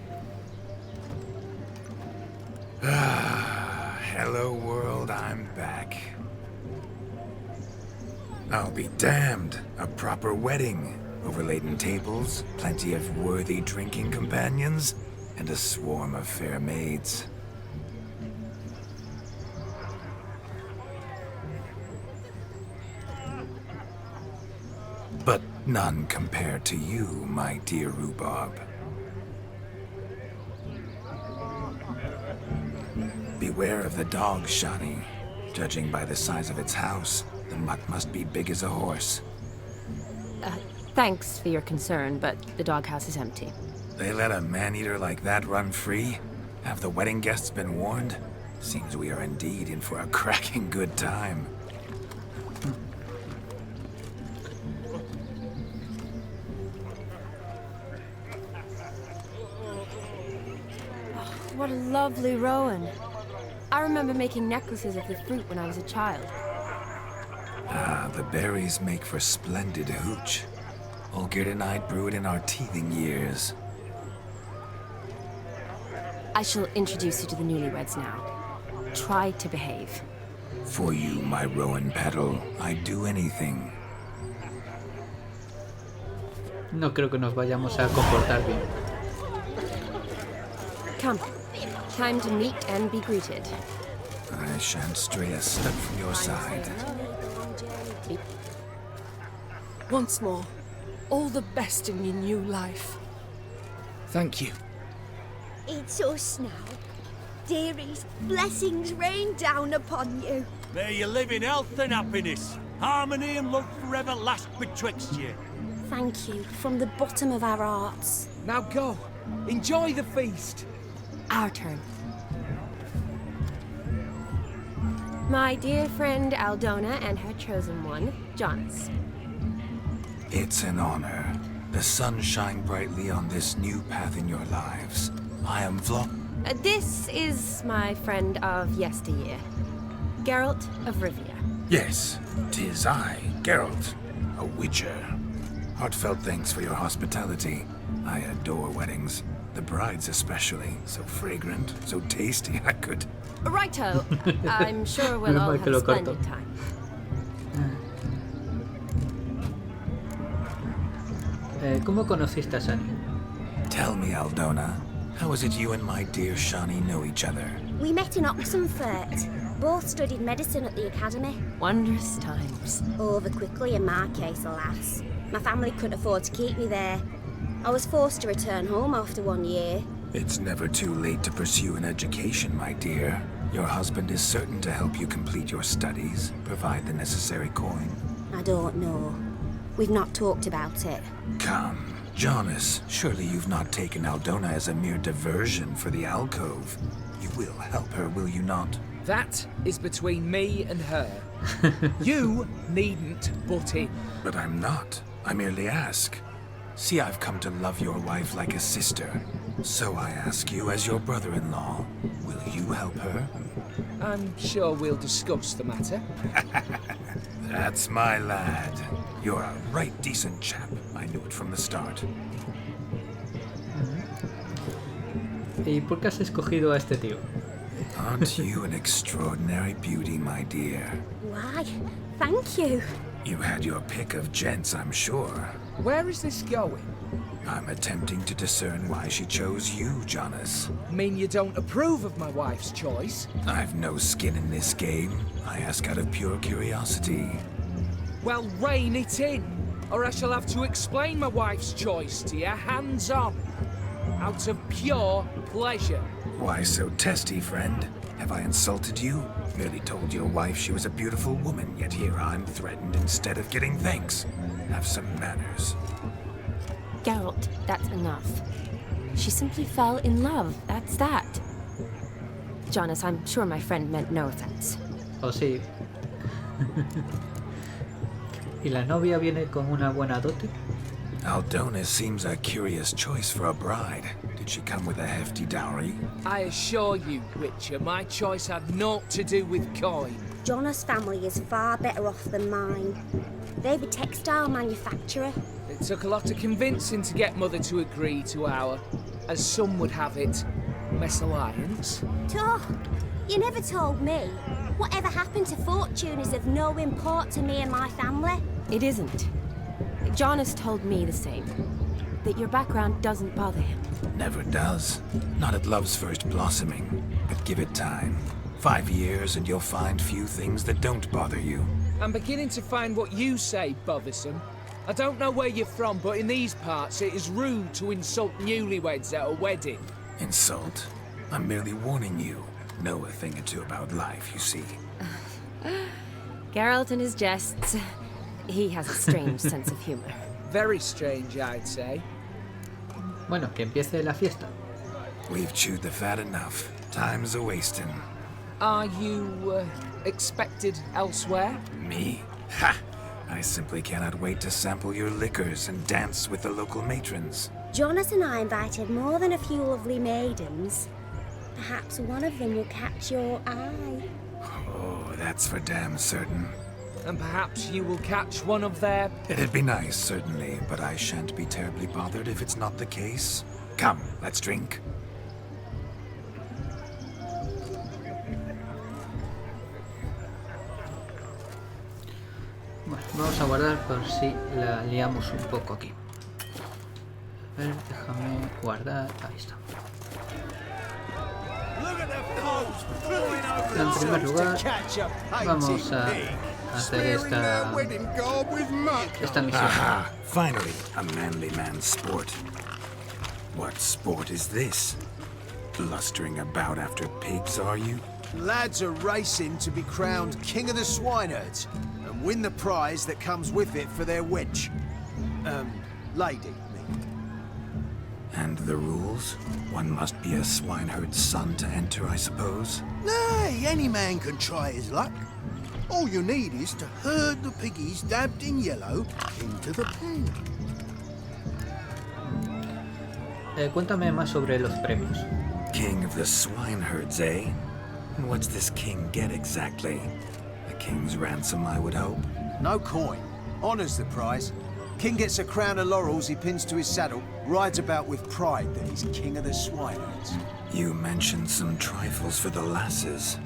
Hello world, I'm back. I'll be damned. A proper wedding. Overladen tables, plenty of worthy drinking companions, and a swarm of fair maids. But none compared to you, my dear rhubarb. Beware of the dog, Shani. Judging by the size of its house, the mutt must be big as a horse. Thanks for your concern, but the doghouse is empty. They let a man-eater like that run free? Have the wedding guests been warned? Seems we are indeed in for a cracking good time. What a lovely rowan. I remember making necklaces of the fruit when I was a child. Ah, the berries make for splendid hooch. Olgierd and I brewed in our teething years. I shall introduce you to the newlyweds now. Try to behave. For you, my rowan petal, I'd do anything. No creo que nos vayamos a comportar bien. Come. Time to meet and be greeted. I shan't stray a step from your side. Once more, all the best in your new life. Thank you. It's us now. Dearies, blessings rain down upon you. May you live in health and happiness. Harmony and love forever last betwixt you. Thank you from the bottom of our hearts. Now go. Enjoy the feast. Our turn. My dear friend Aldona and her chosen one, Jonas. It's an honor. The sun shine brightly on this new path in your lives. I am This is my friend of yesteryear, Geralt of Rivia. Yes, 'tis I, Geralt, a witcher. Heartfelt thanks for your hospitality. I adore weddings. The brides especially. So fragrant, so tasty, I could... Righto. I'm sure we'll all have a splendid time. ¿Cómo conociste a Shani? Tell me, Aldona, how is it you and my dear Shani know each other? We met in Oxenfurt. Both studied medicine at the academy. Wondrous times. Over quickly in my case, alas. My family couldn't afford to keep me there. I was forced to return home after 1 year. It's never too late to pursue an education, my dear. Your husband is certain to help you complete your studies, provide the necessary coin. I don't know. We've not talked about it. Come, Jonas, surely you've not taken Aldona as a mere diversion for the alcove. You will help her, will you not? That is between me and her. You needn't butt in. But I'm not. I merely ask. See, I've come to love your wife like a sister. So I ask you, as your brother-in-law, will you help her? I'm sure we'll discuss the matter. That's my lad. You're a right decent chap. I knew it from the start. ¿Y por qué has escogido a este tío? Aren't you an extraordinary beauty, my dear? Why, thank you. You had your pick of gents, I'm sure. Where is this going? I'm attempting to discern why she chose you, Jonas. Mean you don't approve of my wife's choice? I've no skin in this game. I ask out of pure curiosity. Well, rein it in, or I shall have to explain my wife's choice to you hands-on. Out of pure pleasure. Why so testy, friend? Have I insulted you? Merely told your wife she was a beautiful woman, yet here I'm threatened instead of getting thanks. Have some manners. Geralt, that's enough. She simply fell in love, that's that. Jonas, I'm sure my friend meant no offense. Oh, sí. ¿Y la novia viene con una buena dote? Aldona seems a curious choice for a bride. Did she come with a hefty dowry? I assure you, Witcher, my choice had naught to do with coin. Jonas' family is far better off than mine. They're a textile manufacturer. It took a lot of convincing to get Mother to agree to our, as some would have it, mesalliance. Oh, you never told me. Whatever happened to fortune is of no import to me and my family. It isn't. Jonas told me the same. That your background doesn't bother him. Never does. Not at love's first blossoming. But give it time. 5 years and you'll find few things that don't bother you. I'm beginning to find what you say bothersome. I don't know where you're from, but in these parts it is rude to insult newlyweds at a wedding. Insult? I'm merely warning you. Know a thing or two about life, you see. Geralt and his jests. He has a strange sense of humor. Very strange, I'd say. Bueno, que empiece la fiesta. We've chewed the fat enough. Time's a-wasting. Are you, expected elsewhere? Me? Ha! I simply cannot wait to sample your liquors and dance with the local matrons. Jonas and I invited more than a few lovely maidens. Perhaps one of them will catch your eye. Oh, that's for damn certain. And perhaps you will catch one of their... It'd be nice, certainly, but I shan't be terribly bothered if it's not the case. Come, let's drink. Bueno, vamos a guardar por si la liamos un poco aquí. A ver, déjame guardar. Ahí está. En primer lugar, vamos a hacer esta misión. Aha! Finally, a manly man's sport. What sport is this? Blustering about after pigs, are you? Lads are racing to be crowned King of the Swineherds and win the prize that comes with it for their wench. Lady, And the rules? One must be a swineherd's son to enter, I suppose? Nay, any man can try his luck. All you need is to herd the piggies dabbed in yellow into the pen. Cuéntame más sobre los premios. King of the swineherds, eh? And what's this king get exactly? A king's ransom, I would hope. no coin. Honours the prize. King gets a crown of laurels he pins to his saddle, rides about with pride that he's king of the swineherds. You mentioned some trifles for the lasses.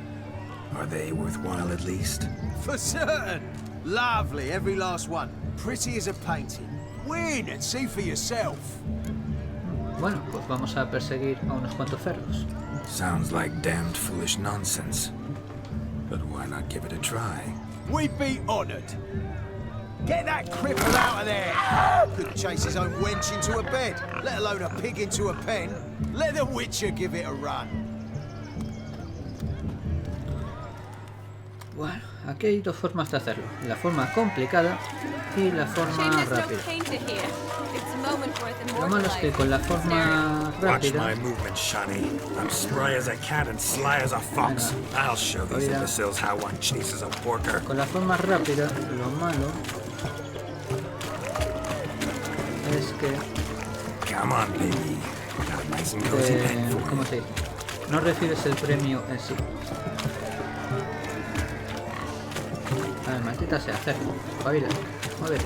Are they worthwhile at least? For certain! Lovely, every last one. Pretty as a painting. Win and see for yourself. Bueno, pues vamos a perseguir a unos cuantos cerdos. Sounds like damned foolish nonsense. But why not give it a try? We'd be honoured. Get that cripple out of there! Couldn't chase his own wench into a bed, let alone a pig into a pen. Let the Witcher give it a run. Bueno, aquí hay dos formas de hacerlo. La forma complicada y la forma rápida. Lo malo es que con la forma Watch rápida... my movement, Shani. I'm spry as a cat and sly as a fox. I'll show these imbeciles how one chases a porker. Con la forma rápida, lo malo es que... Come on, baby. Got a nice and cozy pen for ¿cómo you. se dice? No recibes el premio en sí. A ver, maldita sea, hacerlo. Pavila, muévete.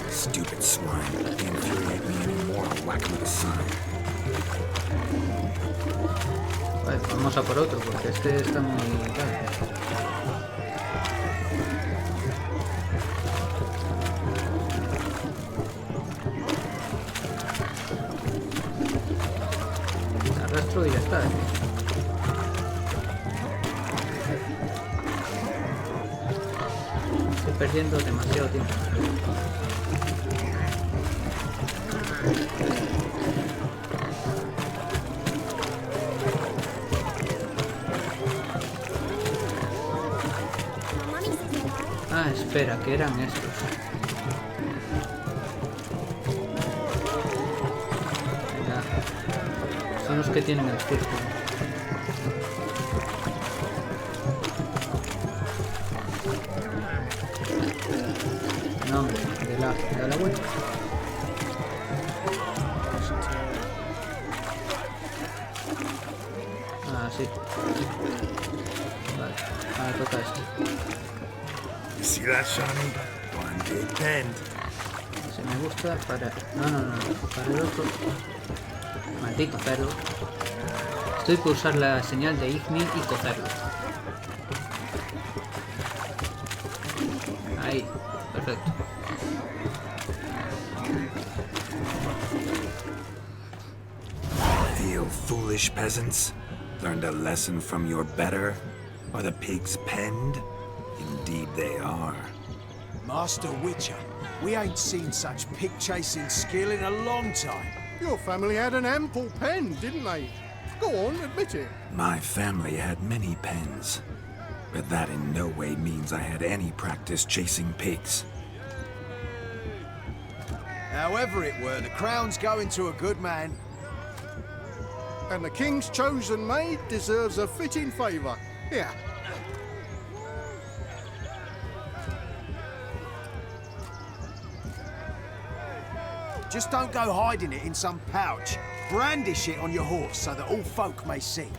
Stupid swine. They infuriate me anymore. I'll whack him with a sign. Vale, vamos a por otro, porque este está muy... Arrastro y ya está, Estoy perdiendo demasiado tiempo. Ah, espera, que eran estos. Ya. Son los que tienen el círculo. No, hombre, de la vuelta. Ah, sí. Vale, ahora toca esto. See that, Shani? One big bend. Si me gusta, para... No, para el otro. Maldito cerdo. Estoy por usar la señal de Igni y cogerlo. Ahí, perfecto. Feel foolish, peasants? Learned a lesson from your better? Are the pigs penned? Indeed they are. Master Witcher, we ain't seen such pig-chasing skill in a long time. Your family had an ample pen, didn't they? Go on, admit it. My family had many pens, but that in no way means I had any practice chasing pigs. However it were, the crown's going to a good man. And the king's chosen maid deserves a fitting favour. Here. Just don't go hiding it in some pouch. Brandish it on your horse so that all folk may see.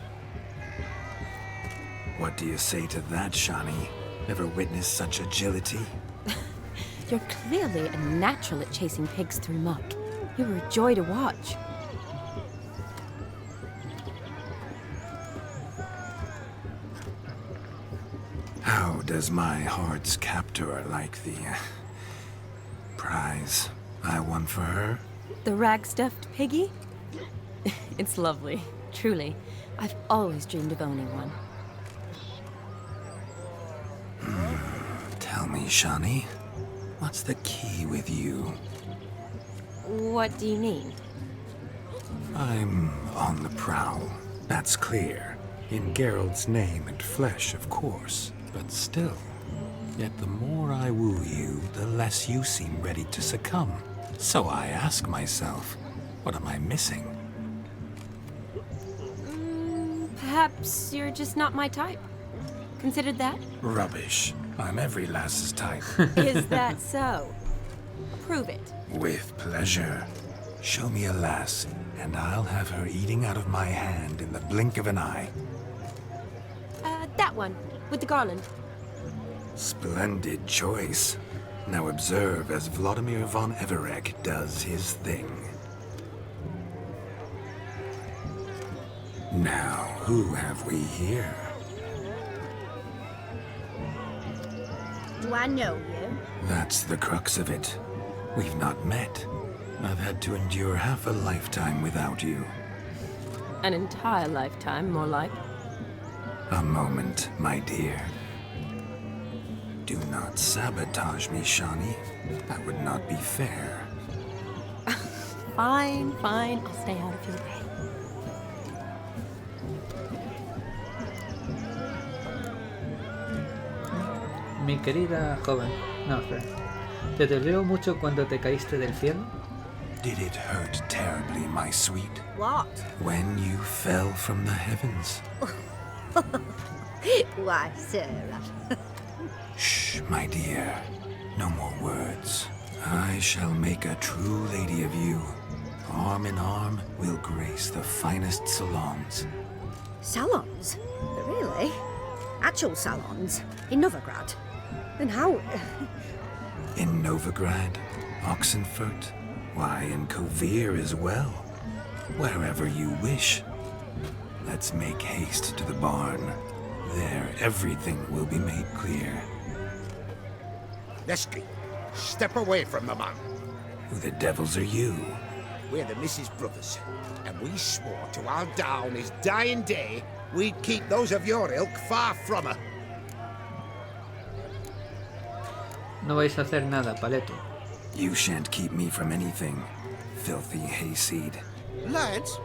What do you say to that, Shani? Ever witnessed such agility? You're clearly a natural at chasing pigs through muck. You were a joy to watch. How does my heart's captor like the prize I won for her? The rag-stuffed piggy? It's lovely, truly. I've always dreamed of owning one. Tell me, Shani, what's the key with you? What do you mean? I'm on the prowl, that's clear. In Geralt's name and flesh, of course, but still. Yet the more I woo you, the less you seem ready to succumb. So I ask myself, what am I missing? Perhaps you're just not my type. Considered that? Rubbish. I'm every lass's type. Is that so? Prove it. With pleasure. Show me a lass, and I'll have her eating out of my hand in the blink of an eye. That one, with the garland. Splendid choice. Now observe as Vlodimir von Everec does his thing. Now, who have we here? Do I know you? That's the crux of it. We've not met. I've had to endure half a lifetime without you. An entire lifetime, more like. A moment, my dear. Do not sabotage me, Shani. That would not be fair. Fine, fine. I'll stay out of your way. Mi querida joven. No, espera. ¿Te dolió mucho cuando te caíste del cielo? Did it hurt terribly, my sweet? What? When you fell from the heavens? Why, Sarah. Shh, my dear. No more words. I shall make a true lady of you. Arm in arm, we'll grace the finest salons. Salons? Really? Actual salons? In Novigrad? And how... In Novigrad, Oxenfurt, why, in Kovir as well. Wherever you wish. Let's make haste to the barn. There, everything will be made clear. Lesky, step away from the man. Who the devils are you? We're the Mrs. Brothers, and we swore to our down his dying day we'd keep those of your ilk far from her. No vais a hacer nada, Paleto. You shan't keep me from anything, filthy hayseed. Lads,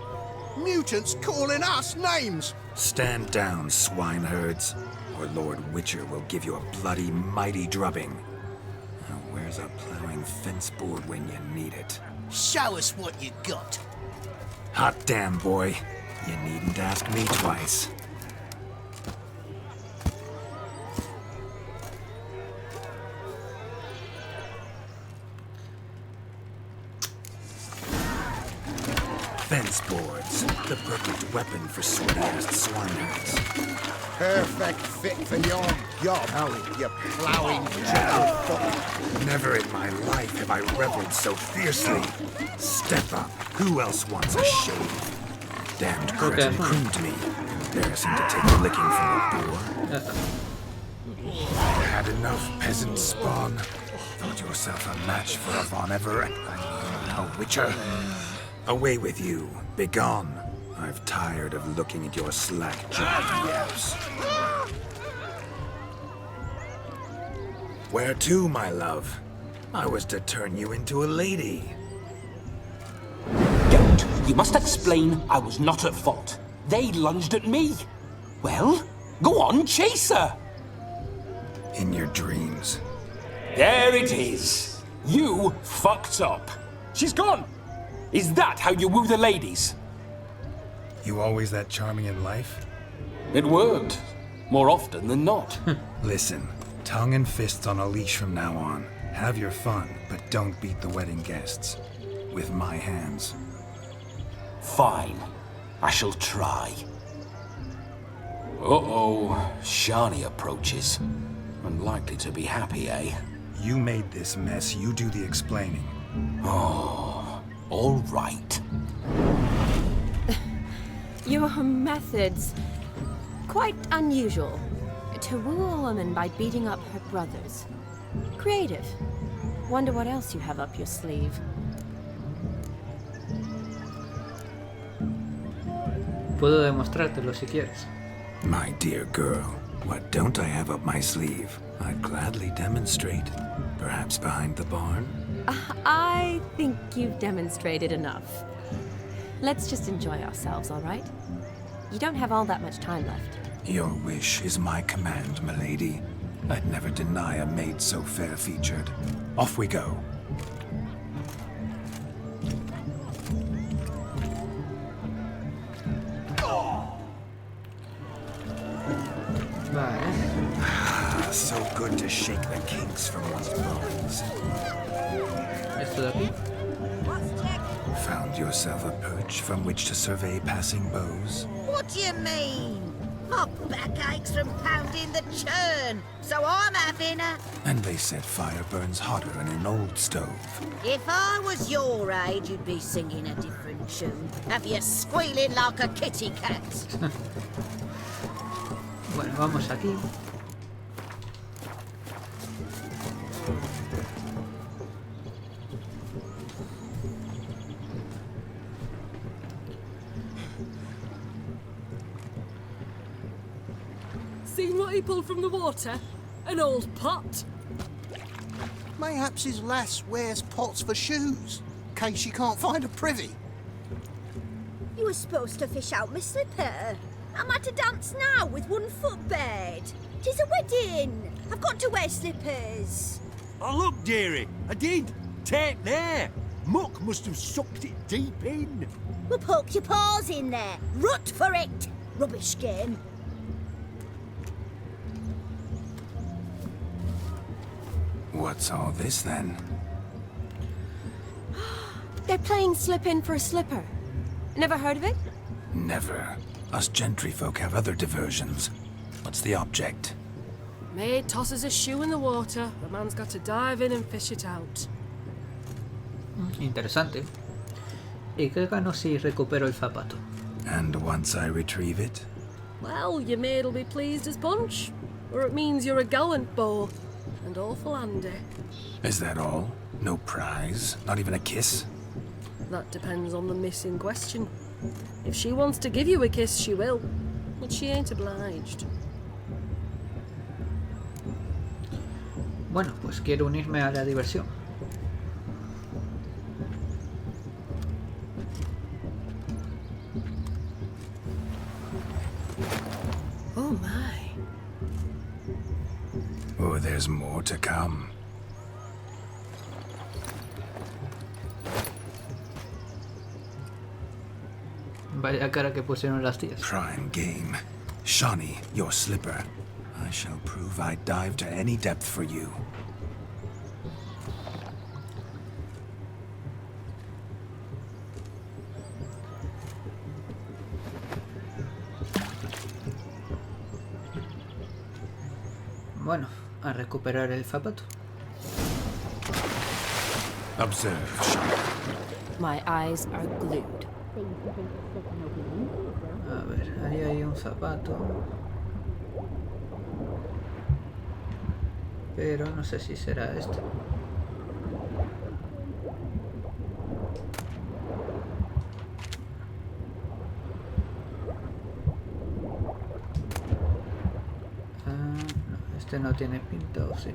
mutants calling us names. Stand down, swineherds, or Lord Witcher will give you a bloody mighty drubbing. Now, where's a plowing fence board when you need it? Show us what you got. Hot damn, boy. You needn't ask me twice. Fence boards, the perfect weapon for sweaty-ass swineherds. Perfect fit for your job, you plowing chicken fuck. Never in my life have I reveled so fiercely. Step up. Who else wants a shave? Damned cretin creamed me. Embarrassing to take a licking from a boar. Had enough, peasant spawn. Thought yourself a match for a Von Everec. A Witcher. Away with you. Begone. I've tired of looking at your slack-jawed yaps. Where to, my love? I was to turn you into a lady. Don't. You must explain I was not at fault. They lunged at me. Well, go on, chase her. In your dreams. There it is. You fucked up. She's gone. Is that how you woo the ladies? You always that charming in life? It worked. More often than not. Listen, tongue and fists on a leash from now on. Have your fun, but don't beat the wedding guests. With my hands. Fine. I shall try. Uh-oh. Shani approaches. Unlikely to be happy, eh? You made this mess. You do the explaining. Oh, all right. Your methods... quite unusual. To woo a woman by beating up her brothers. Creative. Wonder what else you have up your sleeve. Puedo demostrártelo si quieres. My dear girl, what don't I have up my sleeve? I'd gladly demonstrate. Perhaps behind the barn? I think you've demonstrated enough. Let's just enjoy ourselves, all right? You don't have all that much time left. Your wish is my command, milady. I'd never deny a maid so fair-featured. Off we go. So good to shake the kinks from one's bones. ¿Esto de aquí? Found yourself a perch from which to survey passing beaux? What do you mean? My back aches from pounding the churn, so I'm having a... And they said fire burns hotter in an old stove. If I was your age, you'd be singing a different tune. Have you squealing like a kitty cat? Bueno, vamos aquí. Seen what he pulled from the water? An old pot. Mayhaps his lass wears pots for shoes, in case she can't find a privy. You were supposed to fish out my slipper. I'm at a dance now with one foot bared. 'Tis a wedding. I've got to wear slippers. Oh, look, dearie, I did. Take there. Muck must have sucked it deep in. Well, poke your paws in there. Rut for it. Rubbish game. What's all this then? They're playing slip in for a slipper. Never heard of it? Never. Us gentry folk have other diversions. What's the object? Maid tosses a shoe in the water. The man's got to dive in and fish it out. Interesante. ¿Y qué gano si recupero el zapato? And once I retrieve it? Well, your maid'll be pleased as punch. Or it means you're a gallant beau. And awful handy. Is that all? No prize? Not even a kiss? That depends on the miss in question. If she wants to give you a kiss, she will. But she ain't obliged. Bueno, pues quiero unirme a la diversión. Oh my. Oh, there's more to come. Vaya cara que pusieron las tías. Prime game. Shani, your slipper. I shall prove I'd dive to any depth for you. Bueno, a recuperar el zapato. Observe, Shani. My eyes are glued. A ver, ahí hay un zapato. Pero no sé si será este. No, este no tiene pinta, ¿o sí?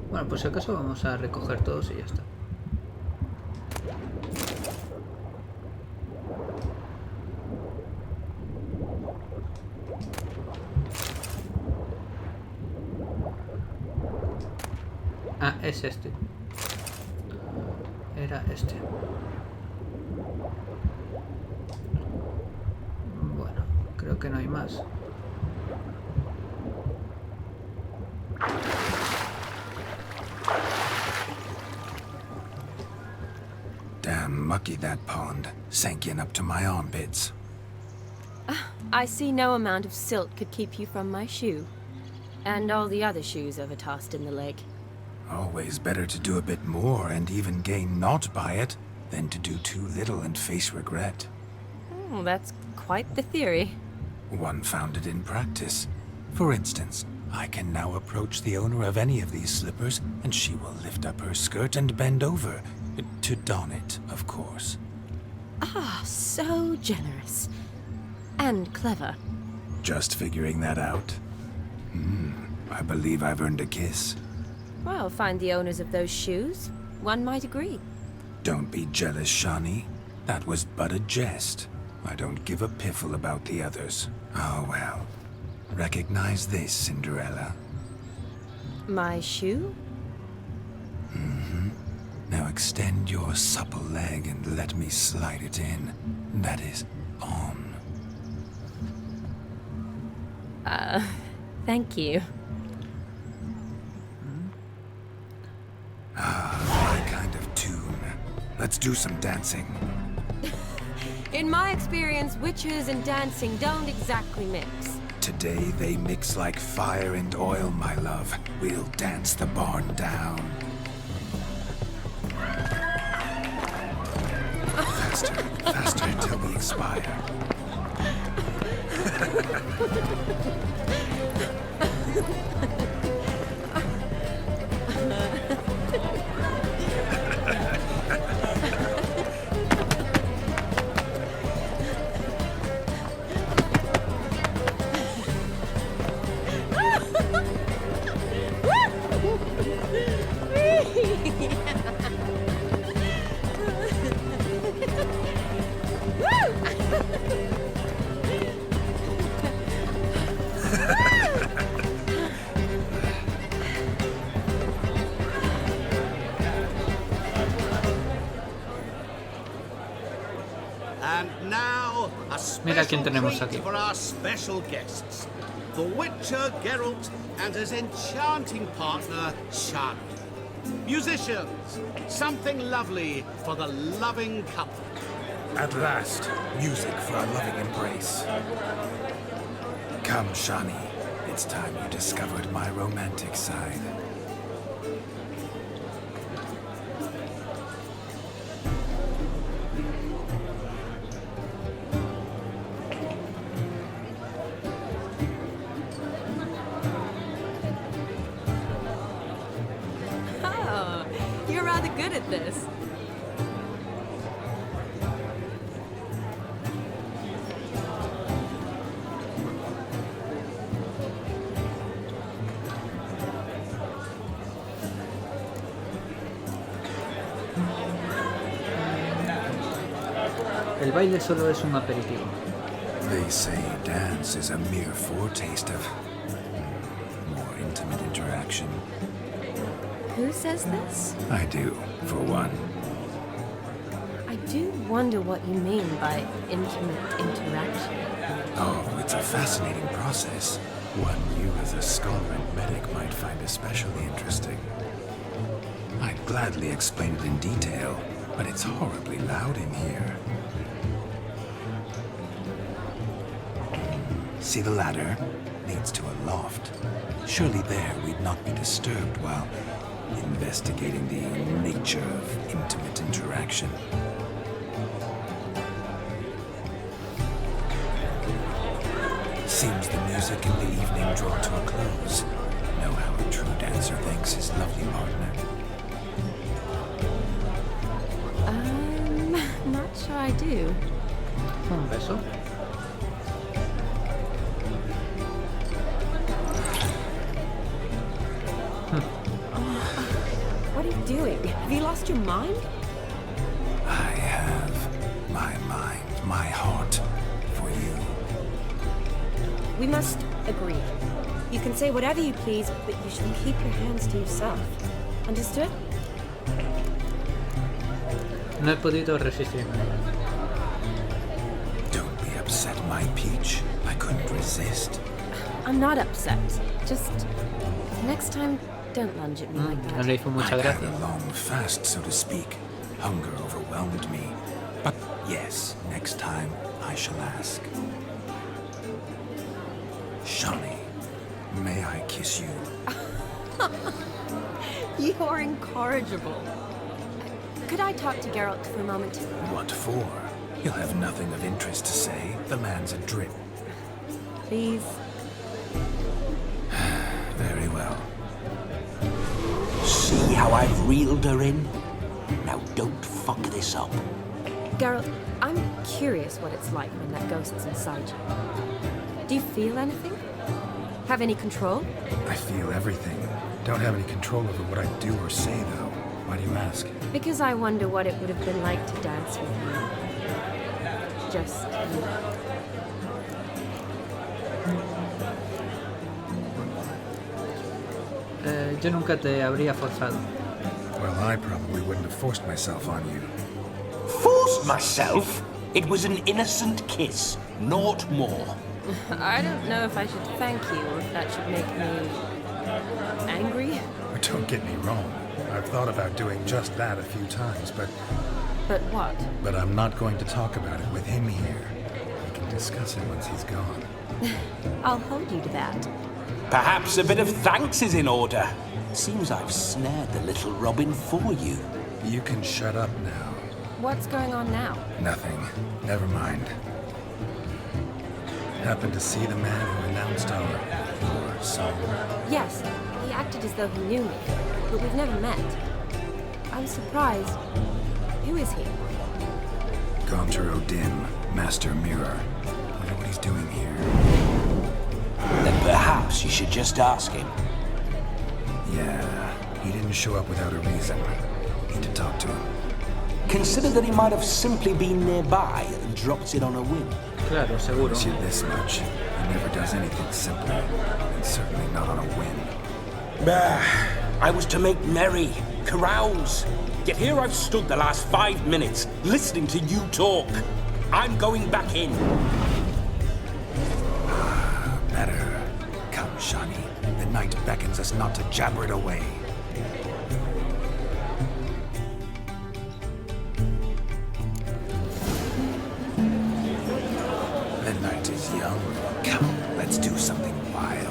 Bueno, pues si acaso vamos a recoger todos y ya está. Ah, es este. Era este. Bueno, creo que no hay más. Damn mucky that pond. Sank in up to my armpits. I see no amount of silt could keep you from my shoe. And all the other shoes overtossed in the lake. Always better to do a bit more and even gain naught by it than to do too little and face regret. Oh, that's quite the theory. One founded in practice. For instance, I can now approach the owner of any of these slippers and she will lift up her skirt and bend over. To don it, of course. Ah, so generous. And clever. Just figuring that out? I believe I've earned a kiss. Well, find the owners of those shoes. One might agree. Don't be jealous, Shani. That was but a jest. I don't give a piffle about the others. Oh well. Recognize this, Cinderella. My shoe? Now extend your supple leg and let me slide it in. That is, on. Thank you. My kind of tune. Let's do some dancing. In my experience, witches and dancing don't exactly mix. Today they mix like fire and oil, my love. We'll dance the barn down. Faster, faster till we expire. And now, a Mira quién special tenemos treat aquí. for our special guests. The Witcher Geralt and his enchanting partner, Shani. Musicians, something lovely for the loving couple. At last, music for our loving embrace. Come, Shani. It's time you discovered my romantic side. Oh, you're rather good at this. El baile solo es un aperitivo. They say dance is a mere foretaste of more intimate interaction. Who says this? I do, for one. I do wonder what you mean by intimate interaction. Oh, it's a fascinating process. One you as a scholar and medic might find especially interesting. I'd gladly explain it in detail, but it's horribly loud in here. See the ladder? Leads to a loft. Surely there we'd not be disturbed while investigating the nature of intimate interaction. Seems the music in the evening draw to a close. Know how a true dancer thanks his lovely partner. Not sure I do. Un beso. What are you doing? Have you lost your mind? I have my mind, my heart for you. We must agree. You can say whatever you please, but you should keep your hands to yourself. Understood? No he podido resistirme. Don't be upset, my peach. I couldn't resist. I'm not upset. Just next time, don't lunge at me like that. No le hizo mucha I'd had gracia. a long fast, so to speak. Hunger overwhelmed me. But yes, next time I shall ask. Shani, may I kiss you? You're incorrigible. Could I talk to Geralt for a moment? What for? He'll have nothing of interest to say. The man's adrip. Please. Very well. See how I've reeled her in? Now don't fuck this up. Geralt, I'm curious what it's like when that ghost's inside you. Do you feel anything? Have any control? I feel everything. Don't have any control over what I do or say, though. Why do you ask? Because I wonder what it would have been like to dance with you. Just you. Yo nunca te habría forzado. Well, I probably wouldn't have forced myself on you. Forced myself? It was an innocent kiss, naught more. I don't know if I should thank you or if that should make me angry. Don't get me wrong. I've thought about doing just that a few times, but what? But I'm not going to talk about it with him here. We can discuss it once he's gone. I'll hold you to that. Perhaps a bit of thanks is in order. Seems I've snared the little Robin for you. You can shut up now. What's going on now? Nothing. Never mind. Happened to see the man who announced your song? Yes, he acted as though he knew me, but we've never met. I was surprised. Who is he? Gaunter Odin, Master Mirror. Wonder what he's doing here. Then perhaps you should just ask him. Yeah, he didn't show up without a reason. Need to talk to him. Consider that he might have simply been nearby and dropped it on a whim. Claro, seguro. Promise you this much. He never does anything simple, and certainly not on a whim. I was to make merry, carouse. Yet here I've stood the last 5 minutes, listening to you talk. I'm going back in. Better. Come, Shani. The night beckons us not to jabber it away. The night is young. Come, let's do something wild.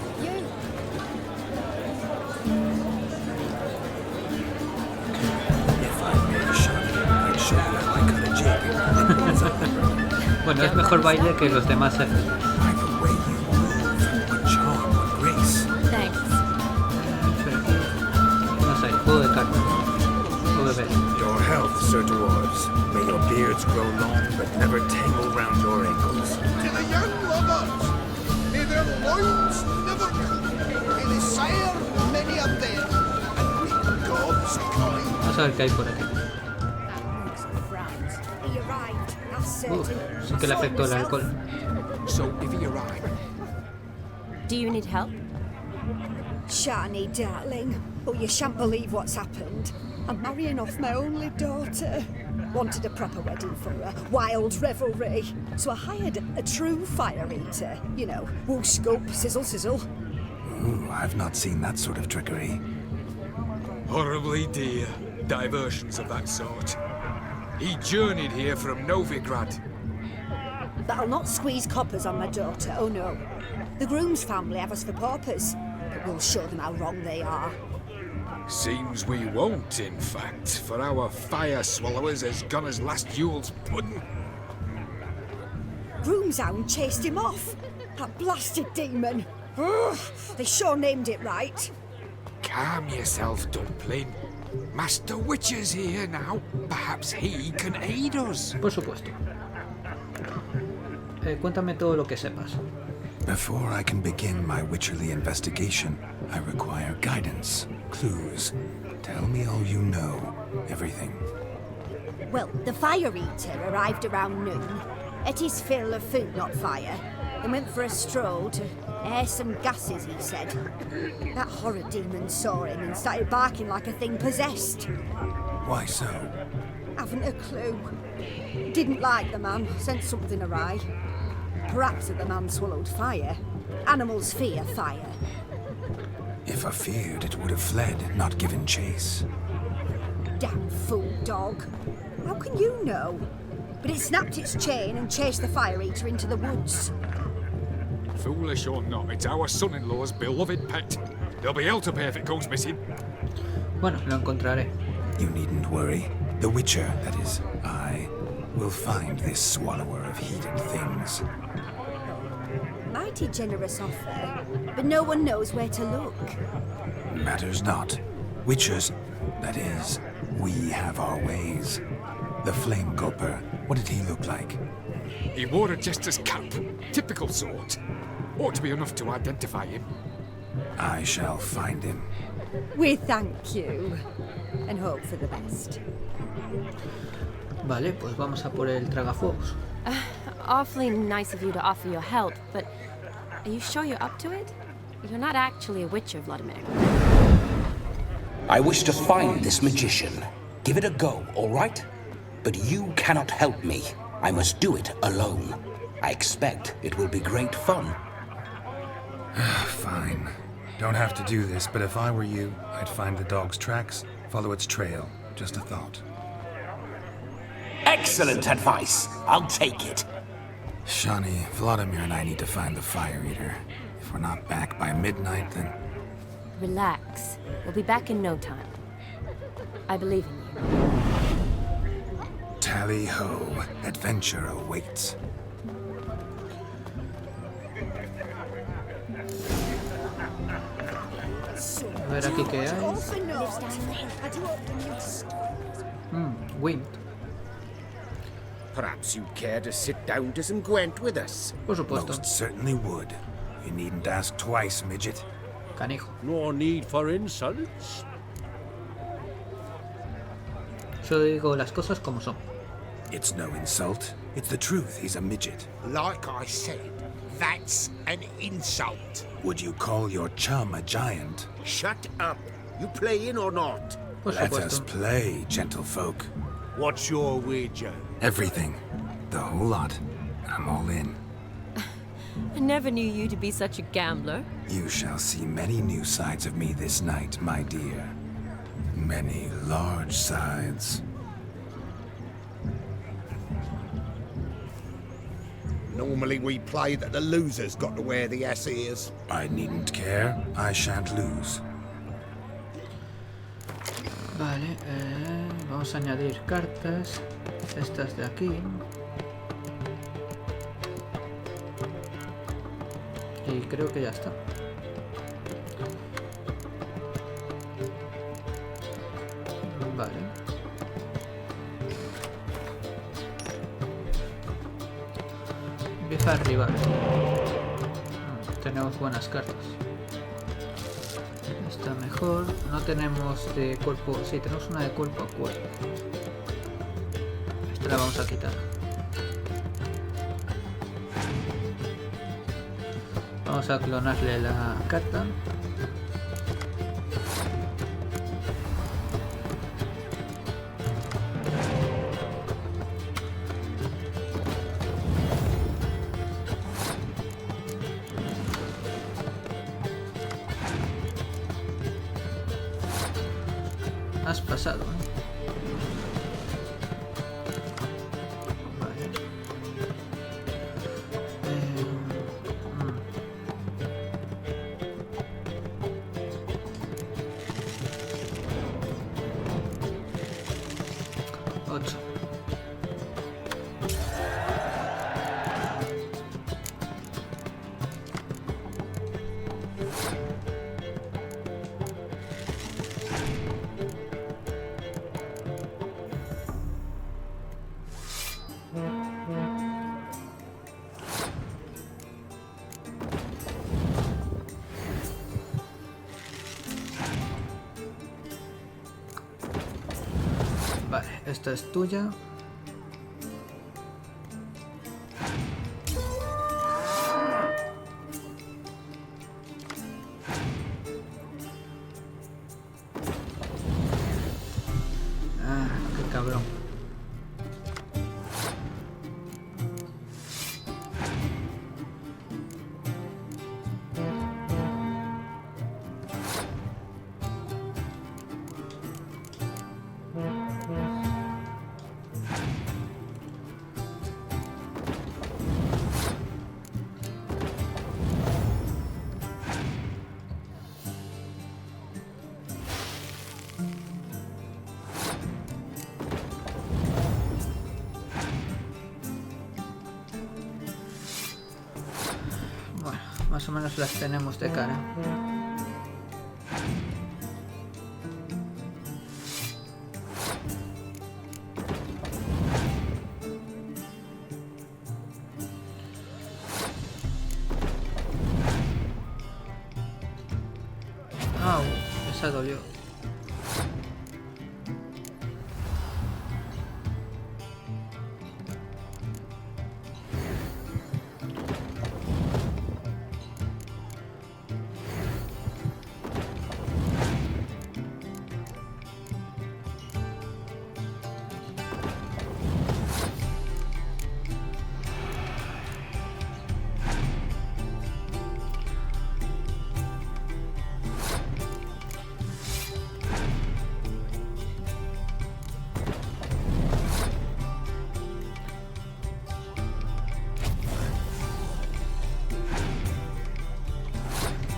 If I may, Shani, I'd show you how I cut a jig. Bueno, es mejor baile que los demás hacen. By the way you move, what charm, what grace. Thanks. No sé, juego de cartas. O beber. Your health, Sir Dwarves. May your beards grow long, but never tangle round your ankles. To the young lovers, may their loins never cool. May they sire many a bed, and make gods kind. Vamos a ver qué hay por aquí. He arrived, that's certain. Sí que le afectó el alcohol. So, if he arrived... Do you need help? Shani, darling. Oh, you shan't believe what's happened. I'm marrying off my only daughter. Wanted a proper wedding for her, wild revelry. So I hired a true fire eater. You know, whoosh, scoop, sizzle, sizzle. Ooh, I've not seen that sort of trickery. Horribly dear diversions of that sort. He journeyed here from Novigrad. But I'll not squeeze coppers on my daughter, oh no. The groom's family have us for paupers, but we'll show them how wrong they are. Seems we won't, in fact, for our fire swallowers has gone as last Yule's pudding. Groom's hound chased him off. That blasted demon. Ugh, they sure named it right. Calm yourself, Dumpling. Master Witcher's here now. Perhaps he can aid us. Por supuesto. Cuéntame todo lo que sepas. Before I can begin my witcherly investigation, I require guidance, clues. Tell me all you know, everything. Well, the fire eater arrived around noon, ate his fill of food, not fire, and went for a stroll to air some gases, he said. That horror demon saw him and started barking like a thing possessed. Why so? Haven't a clue. Didn't like the man, sent something awry. Perhaps if the man swallowed fire. Animals fear fire. If I feared, it would have fled, not given chase. Damn fool dog. How can you know? But it snapped its chain and chased the fire eater into the woods. Foolish or not, it's our son-in-law's beloved pet. There'll be hell to pay if it goes missing. Bueno, lo encontraré. You needn't worry. The Witcher, that is, I, will find this swallower of heated things. Mighty generous offer, but no one knows where to look. Matters not. Witchers, that is, we have our ways. The Flame Gulper, what did he look like? He wore a jester's cap, typical sort. Ought to be enough to identify him. I shall find him. We thank you, and hope for the best. Vale, pues vamos a por el tragafuegos. Awfully nice of you to offer your help, but are you sure you're up to it? You're not actually a witcher, Vlodimir. I wish to find this magician. Give it a go, all right? But you cannot help me. I must do it alone. I expect it will be great fun. Fine. Don't have to do this, but if I were you, I'd find the dog's tracks, follow its trail. Just a thought. Excellent advice. I'll take it. Shani, Vlodimir and I need to find the fire eater. If we're not back by midnight, then... Relax. We'll be back in no time. I believe in you. Tally-ho. Adventure awaits. A ver aquí qué hay. Wind. Perhaps you'd care to sit down to some Gwent with us? Por supuesto. Most certainly would. You needn't ask twice, midget. Canijo. No need for insults. Yo digo las cosas como son. It's no insult. It's the truth. He's a midget. Like I said, that's an insult. Would you call your chum a giant? Shut up. You playing or not? Let us play, gentlefolk. What's your wager? Everything. The whole lot. I'm all in. I never knew you to be such a gambler. You shall see many new sides of me this night, my dear. Many large sides. Normally we play that the loser's got to wear the ass ears. I needn't care. I shan't lose. Vale, vamos a añadir cartas. Estas de aquí. Y creo que ya está. Vale. Empieza arriba. Tenemos buenas cartas. Está mejor. No tenemos de cuerpo. Sí, tenemos una de cuerpo a cuerpo. Esta la vamos a quitar. Vamos a clonarle la carta. Has pasado, ¿eh? Vale. 8. Vale, esta es tuya. Ah, qué cabrón. Bueno, más o menos las tenemos de cara. Au, esa dolió.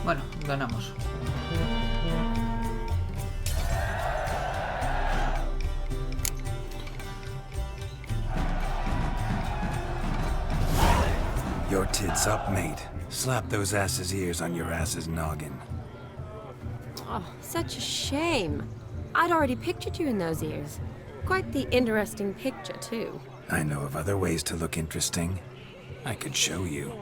Bueno, ganamos. Your tits up, mate. Slap those asses' ears on your ass's noggin. Oh, such a shame. I'd already pictured you in those ears. Quite the interesting picture, too. I know of other ways to look interesting. I could show you.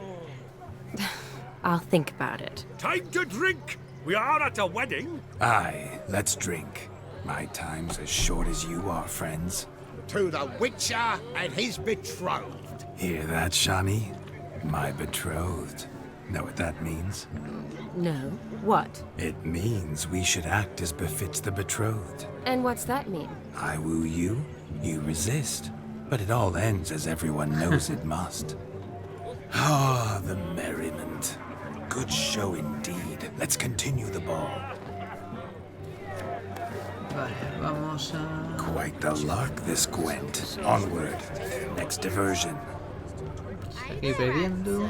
I'll think about it. Time to drink! We are at a wedding. Aye, let's drink. My time's as short as you are, friends. To the Witcher and his betrothed. Hear that, Shani? My betrothed. Know what that means? No. What? It means we should act as befits the betrothed. And what's that mean? I woo you, you resist. But it all ends as everyone knows it must. Ah, the merriment. Good show indeed. Let's continue the ball. Vale, vamos a... Quite the lark, this Gwent. Onward. Next diversion. Seguir bebiendo.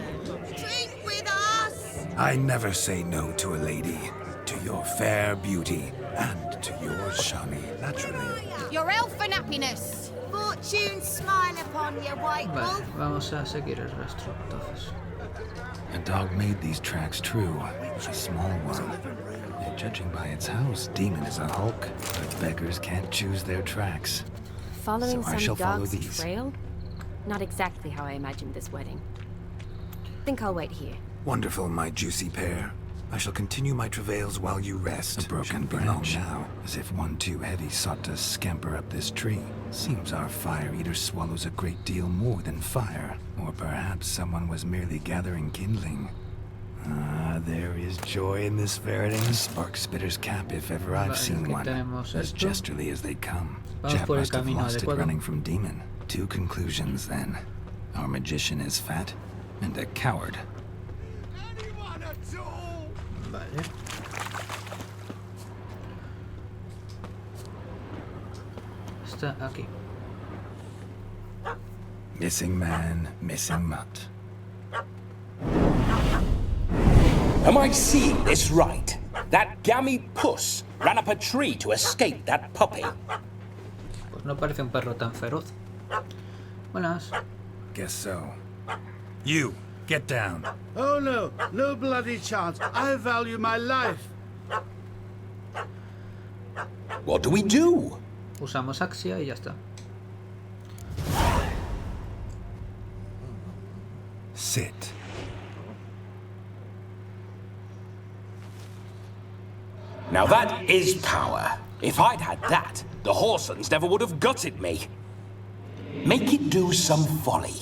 I never say no to a lady. To your fair beauty. And to yours, Shani, naturally. Your elfin happiness. Fortune smile upon you, white Vale, wolf. vamos a seguir el rastro, entonces. A dog made these tracks true. A small one. And judging by its house, demon is a hulk. But beggars can't choose their tracks. Following So I shall some follow dog's these. trail? Not exactly how I imagined this wedding. Think I'll wait here. Wonderful, my juicy pair. I shall continue my travails while you rest. A broken branch now, as if one too heavy sought to scamper up this tree. Seems our fire eater swallows a great deal more than fire. Or perhaps someone was merely gathering kindling. Ah, there is joy in this verdict. Spark spitter's cap, if ever I've seen one. As jesterly as they come. Chap must have lost it running from demon. Two conclusions, then. Our magician is fat, and a coward. Vale. Está aquí. Missing man, missing mutt. Am I seeing this right? That gammy puss ran up a tree to escape that puppy. Pues no parece un perro tan feroz. Buenas. Guess so. You, get down. Oh no, no bloody chance. I value my life. What do we do? Usamos Axia y ya está. Sit. Now that is power. If I'd had that, the Horsons never would have gutted me. Make it do some folly.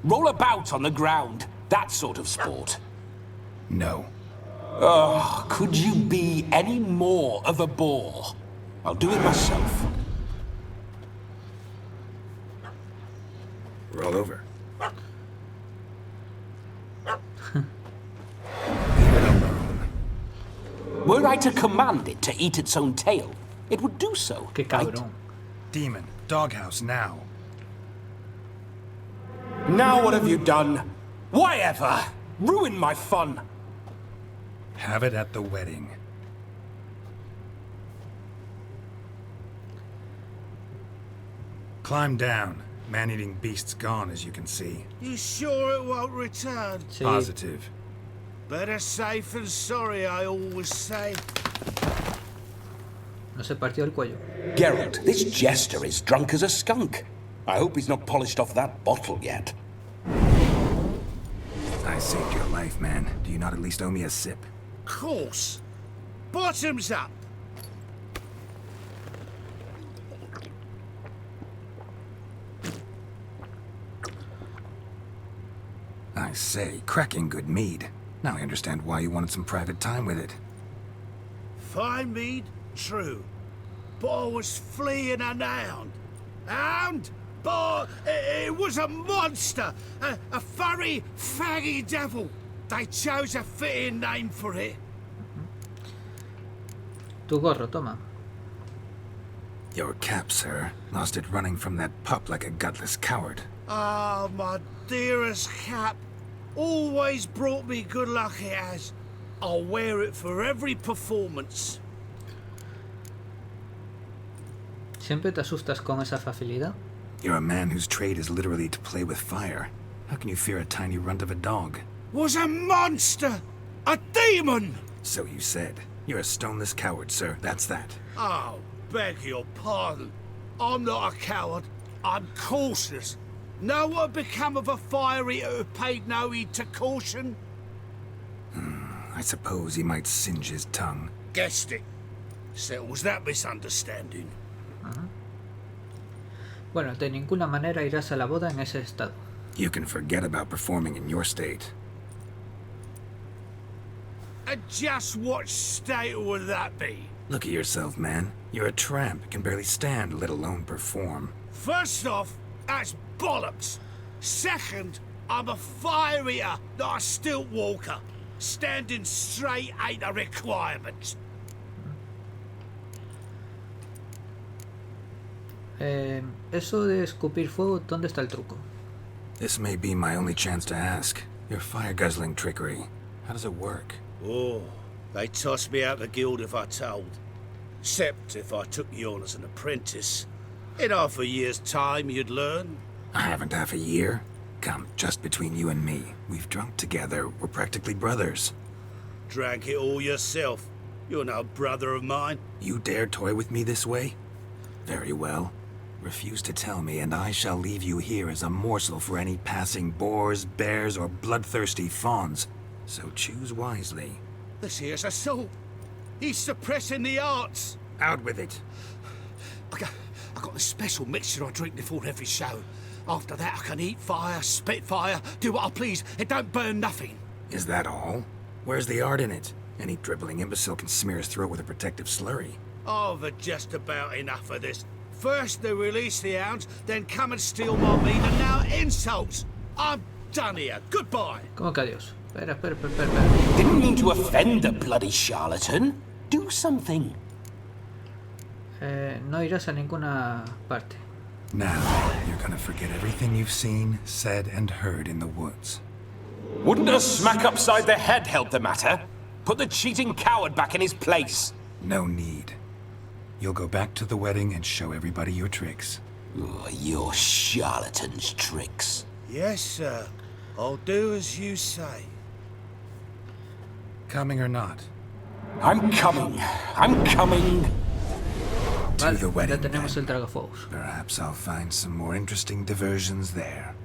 Roll about on the ground. That sort of sport. No. Oh, could you be any more of a bore? I'll do it myself. Roll over. Were I to command it to eat its own tail, it would do so. Qué cabrón. Demon, doghouse now. Now what have you done? Why ever? Ruin my fun. Have it at the wedding. Climb down. Man-eating beast's gone, as you can see. You sure it won't return? Sí. Positive. Better safe than sorry, I always say. No se partió el cuello. Geralt, this jester is drunk as a skunk. I hope he's not polished off that bottle yet. I saved your life, man. Do you not at least owe me a sip? Course. Bottoms up. I say, cracking good mead. Now I understand why you wanted some private time with it. Fine mead, true. But I was fleeing an hound. Hound? But it was a monster. A furry, faggy devil. They chose a fitting name for it. Tu gorro, toma. Your cap, sir. Lost it running from that pup like a gutless coward. Ah, my dearest cap. Always brought me good luck it has. I'll wear it for every performance. ¿Siempre te asustas con esa facilidad? You're a man whose trade is literally to play with fire. How can you fear a tiny runt of a dog? Was a monster! A demon! So you said. You're a stoneless coward, sir. That's that. Oh, beg your pardon. I'm not a coward. I'm cautious. Know what had become of a fire eater who paid no heed to caution? I suppose he might singe his tongue. Guessed it. Settles that misunderstanding. Bueno, de ninguna manera irás a la boda en ese estado. You can forget about performing in your state. And just what state would that be? Look at yourself, man. You're a tramp, can barely stand, let alone perform. First off, That's bollocks. Second, I'm a fire eater, not a stilt walker. Standing straight ain't a requirement. Eso de escupir fuego, ¿dónde está el truco? This may be my only chance to ask. Your fire-guzzling trickery. How does it work? Oh, they toss me out the guild if I told. Except if I took you on as an apprentice. In half a year's time, you'd learn. I haven't half a year. Come, just between you and me. We've drunk together. We're practically brothers. Drank it all yourself. You're no brother of mine. You dare toy with me this way? Very well. Refuse to tell me, and I shall leave you here as a morsel for any passing boars, bears, or bloodthirsty fawns. So choose wisely. This here's assault. He's suppressing the arts. Out with it. I got a special mixture I drink before every show. After that, I can eat fire, spit fire, do what I please. It don't burn nothing. Is that all? Where's the art in it? Any dribbling imbecile can smear his throat with a protective slurry. I've had just about enough of this. First they release the hounds, then come and steal my meat, and now insults. I'm done here. Goodbye. ¿Cómo que adiós? Espera. Didn't mean to offend the bloody charlatan. Do something. No irás a ninguna parte. Now, you're gonna forget everything you've seen, said, and heard in the woods. Wouldn't a smack upside the head help the matter? Put the cheating coward back in his place. No need. You'll go back to the wedding and show everybody your tricks. Oh, your charlatan's tricks. Yes, sir. I'll do as you say. Coming or not? I'm coming. To the wedding, ya tenemos el tragafuegos. Perhaps I'll find some more interesting diversions there.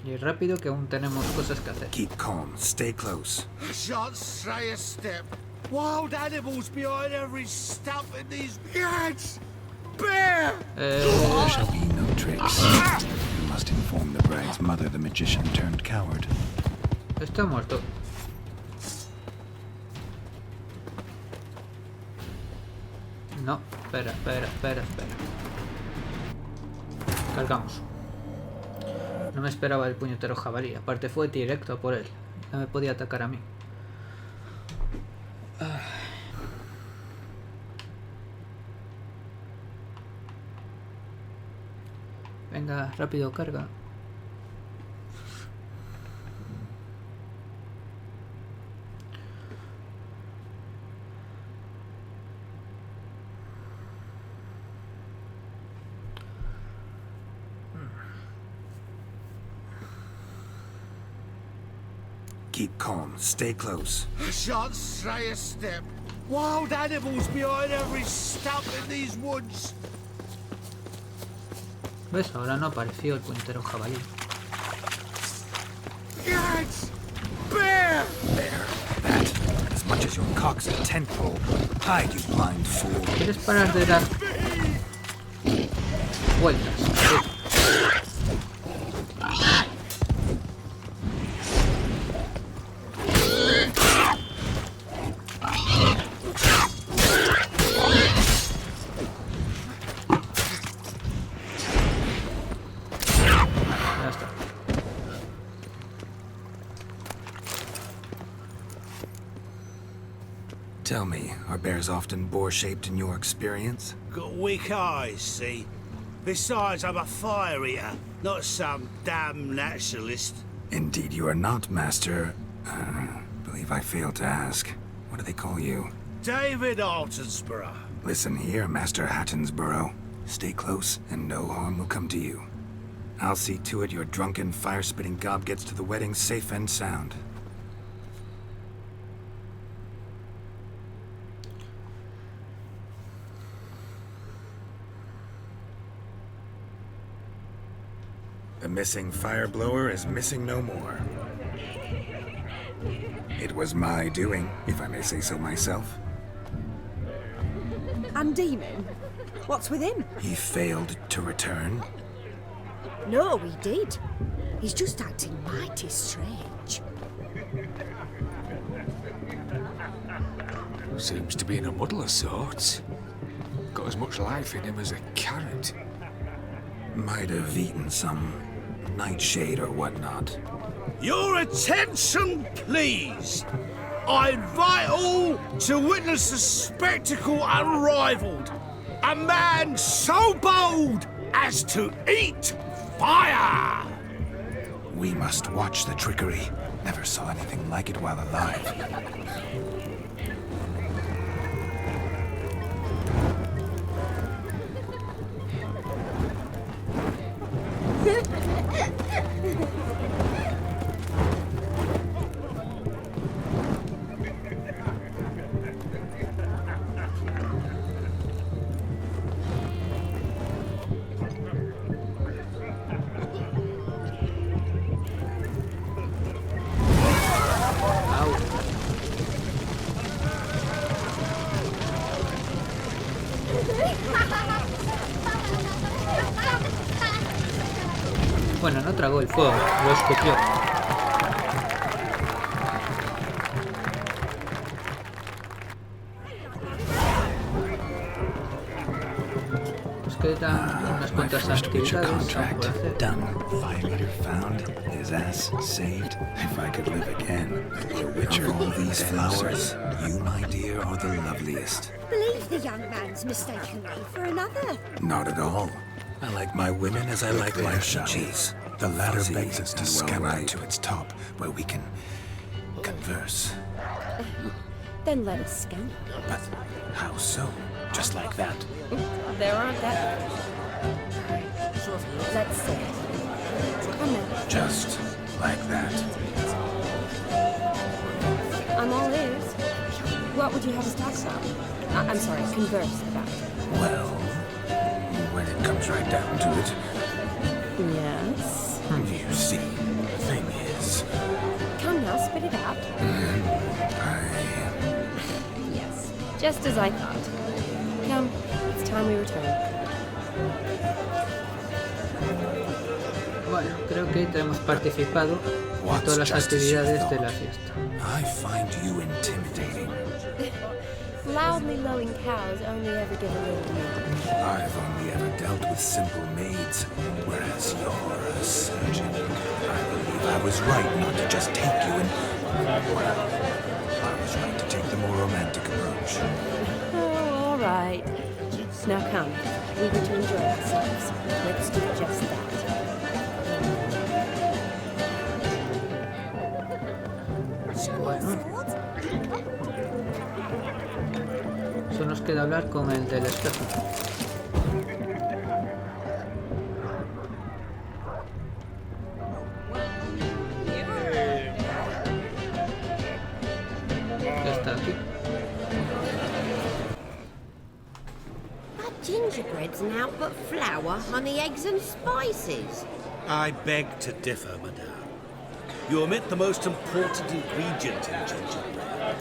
Y rápido que aún tenemos cosas que hacer. Keep calm, stay close. I shan't stray a step. Wild animals behind every stump in these gags. Bear! There shall be no tricks. You must inform the bride's mother the magician turned coward. Está muerto. No, espera. Cargamos. No me esperaba el puñetero jabalí. Aparte fue directo por él. No me podía atacar a mí. Venga, rápido, carga. Keep calm, stay close. I shan't stray a step. Wild animals behind every stump in these woods. ¿Ves? Ahora no apareció el puñetero jabalí. Gags! Bear! There. That. As much as your cock's a tent pole. Hide, you blind fool. ¿Quieres parar de dar vueltas? Tell me, are bears often boar-shaped in your experience? Got weak eyes, see? Besides, I'm a fire eater, not some damn naturalist. Indeed you are not, Master. Believe I failed to ask. What do they call you? David Altonsborough. Listen here, Master Hattonsborough. Stay close, and no harm will come to you. I'll see to it your drunken, fire-spitting gob gets to the wedding safe and sound. The missing fire blower is missing no more. It was my doing, if I may say so myself. And Demon? What's with him? He failed to return. No, he did. He's just acting mighty strange. Seems to be in a muddle of sorts. Got as much life in him as a carrot. Might have eaten some nightshade or whatnot. Your attention, please! I invite all to witness a spectacle unrivaled. A man so bold as to eat fire! We must watch the trickery. Never saw anything like it while alive. Bueno, no tragó el fuego, lo escupió. Nos quedan unas cuantas actividades por hacer. Done. 5 meter found. His ass saved. If I could live again. The richer all these flowers. You, my dear, are the loveliest. Believe the young man's mistaken me for another. Not at all. I like my women as I like my Shani's. The latter begs us to scamper right to its top, where we can converse. Then let us scamper. But how so? Just like that? There aren't that many. Let's see. Come in. Just like that? I'm all ears. What would you have us talk about? I'm sorry, converse about. Well, when it comes right down to it. Yes? You see, the thing is... Come now, spit it out. Yes, just as I thought. Come, it's time we return. Bueno, creo que hemos participado en todas las actividades de la fiesta. I find you intimidating. Loudly lowing cows only ever give a little milk. I've only ever dealt with simple maids, whereas you're a surgeon. I believe I was right not to just take you and... Well, I was right to take the more romantic approach. Oh, all right. Now come, we need to enjoy ourselves. Let's do just that. Solo nos queda hablar con el del espejo. Ya está aquí. That gingerbread's now but flour, honey, eggs and spices. I beg to differ, madame. You omit the most important ingredient in gingerbread.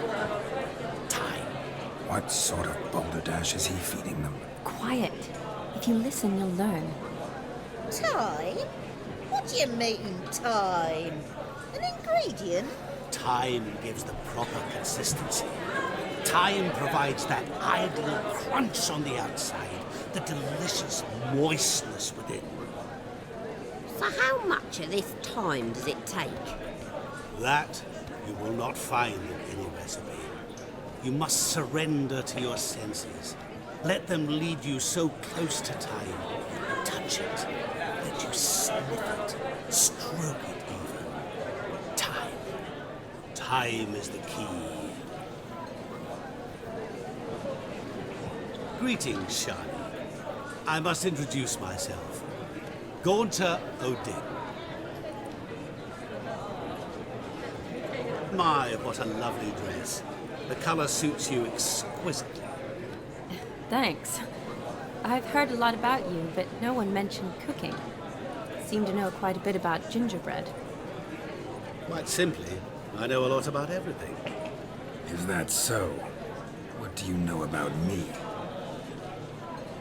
What sort of balderdash is he feeding them? Quiet. If you listen, you'll learn. Time? What do you mean, time? An ingredient? Time gives the proper consistency. Time provides that ideal crunch on the outside, the delicious moistness within. So how much of this time does it take? That you will not find in any recipe. You must surrender to your senses. Let them lead you so close to time. Touch it. Let you sniff it. Stroke it even. Time. Time is the key. Greetings, Shani. I must introduce myself. Gaunter Odin. My, what a lovely dress. The color suits you exquisitely. Thanks. I've heard a lot about you, but no one mentioned cooking. Seem to know quite a bit about gingerbread. Quite simply, I know a lot about everything. Is that so? What do you know about me?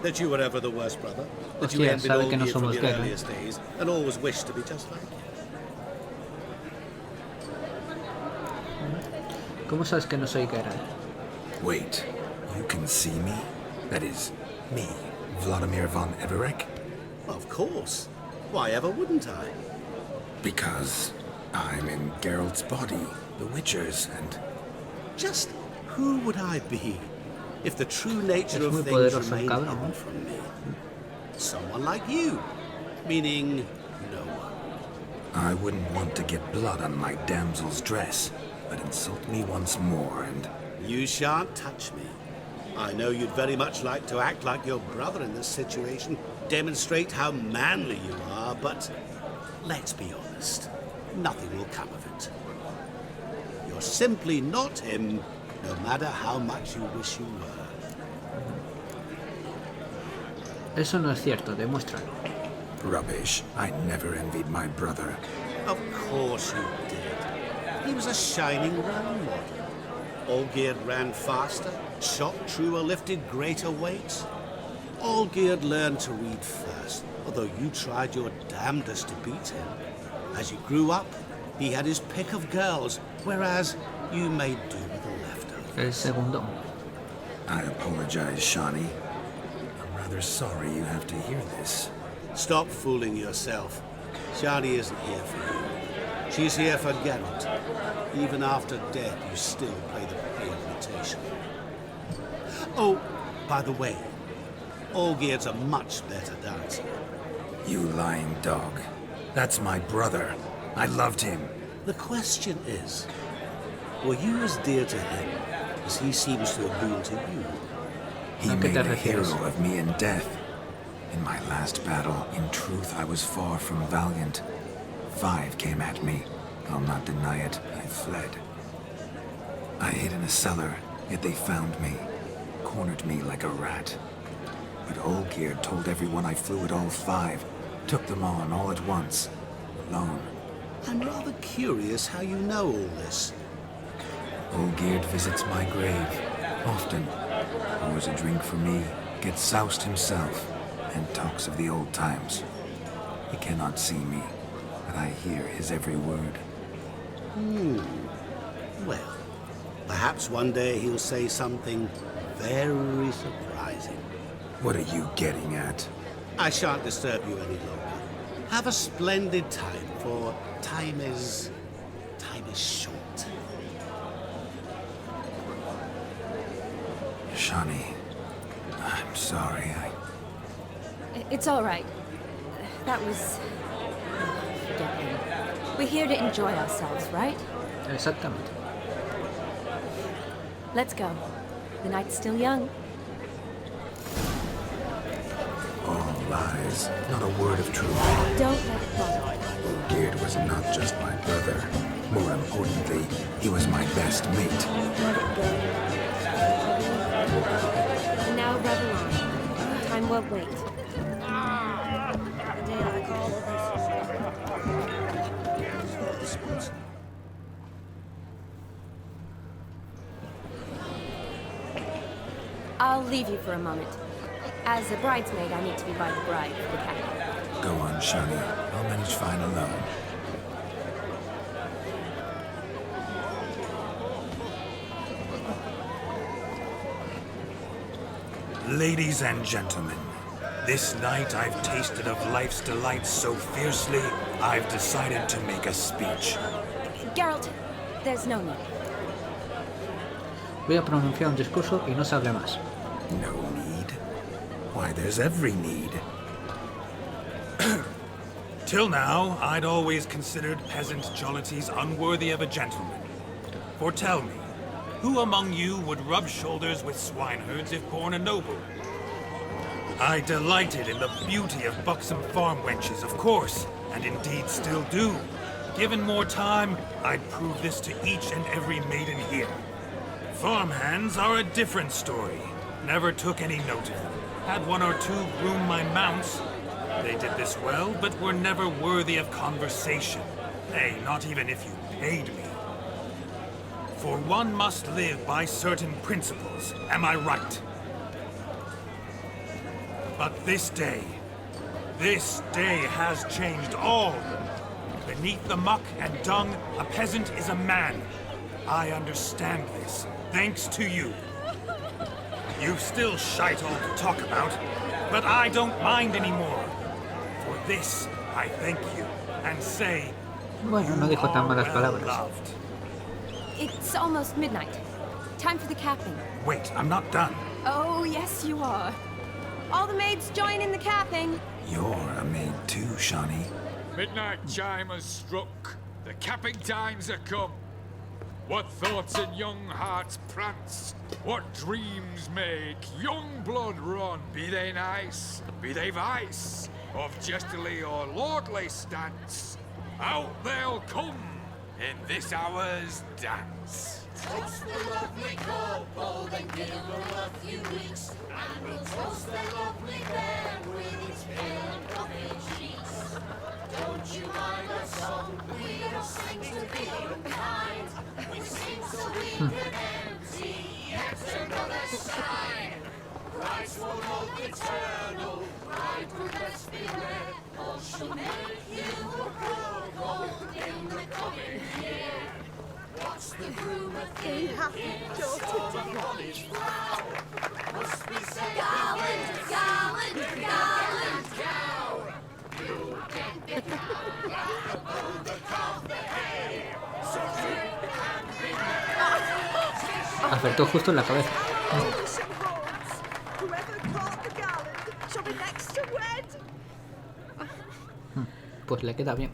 That you were ever the worst brother. That you Hostia, envied sabe all que no you from somos your gay, ¿no? earliest days, and always wished to be just like you. ¿Cómo sabes que no soy Geralt? Wait, you can see me? That is, me, Vlodimir von Everec? Of course. Why ever wouldn't I? Because I'm in Geralt's body, the Witcher's, and... Just who would I be if the true nature of things remained hidden from me? Someone like you, meaning no one. I wouldn't want to get blood on my damsel's dress, but insult me once more and... You shan't touch me. I know you'd very much like to act like your brother in this situation, demonstrate how manly you are, but let's be honest, nothing will come of it. You're simply not him, no matter how much you wish you were. Eso no es cierto, demuéstralo. Rubbish. I never envied my brother. Of course you did. He was a shining role model. Olgierd ran faster, shot truer, lifted greater weights. Olgierd learned to read first, although you tried your damnedest to beat him. As you grew up, he had his pick of girls, whereas you made do with the leftovers. El segundo. I apologize, Shani. I'm rather sorry you have to hear this. Stop fooling yourself. Shani isn't here for you. She's here for Geralt. Even after death, you still play the pale imitation. Oh, by the way, Olgierd's a much better dancer. You lying dog. That's my brother. I loved him. The question is, were you as dear to him as he seems to have been to you? He made a hero of me in death. In my last battle, in truth, I was far from valiant. 5 came at me. I'll not deny it, I fled. I hid in a cellar, yet they found me, cornered me like a rat. But Olgierd told everyone I flew at all 5, took them on all at once, alone. I'm rather curious how you know all this. Olgierd visits my grave, often. Pours a drink for me, gets soused himself, and talks of the old times. He cannot see me, but I hear his every word. Well, perhaps one day he'll say something very surprising. What are you getting at? I shan't disturb you any longer. Have a splendid time, for time is short. Shani, I'm sorry, It's all right. That was... Forget him. We're here to enjoy ourselves, right? Exactamente. Let's go. The night's still young. All lies, not a word of truth. Don't let it bother. Olgierd was not just my brother. More importantly, he was my best mate. Let it go. And now revel on. Time won't wait. The day I call this. I'll leave you for a moment. As a bridesmaid, I need to be by the bride for the captain. Go on, Shani. I'll manage fine alone. Ladies and gentlemen, this night I've tasted of life's delights so fiercely, I've decided to make a speech. Geralt, there's no need. Voy a pronunciar un discurso y no se hable más. No need? Why, there's every need. Till now, I'd always considered peasant jollities unworthy of a gentleman. For tell me, who among you would rub shoulders with swineherds if born a noble? I delighted in the beauty of buxom farm wenches, of course, and indeed still do. Given more time, I'd prove this to each and every maiden here. Farmhands are a different story. Never took any note of them. Had 1 or 2 groom my mounts. They did this well, but were never worthy of conversation. Nay, not even if you paid me. For one must live by certain principles, am I right? But this day has changed all. Beneath the muck and dung, a peasant is a man. I understand this, thanks to you. You've still shite all to talk about, but I don't mind anymore. For this, I thank you and say, Bueno, no dijo tan malas palabras. loved. It's almost midnight. Time for the capping. Wait, I'm not done. Oh, yes, you are. All the maids join in the capping. You're a maid too, Shani. Midnight chime has struck. The capping times are come. What thoughts in young hearts prance? What dreams make young blood run? Be they nice, be they vice, of jestily or lordly stance, out they'll come in this hour's dance. Toast the lovely couple, then give them a few weeks, and we'll toast the lovely pair with its pale and coffee cheeks. Don't you mind our song? We don't sing to be unkind. We sing so we can empty yet another side. Christ will love eternal, pride will best be led, or she'll make you a gold in the coming year. What's the rumour thing? On his brow must be said. Garland, garland, garland, cow. You can get above the calf the hay. So drink and be Acertó justo en la cabeza. Whoever caught the garland shall be next to wed. Pues le queda bien.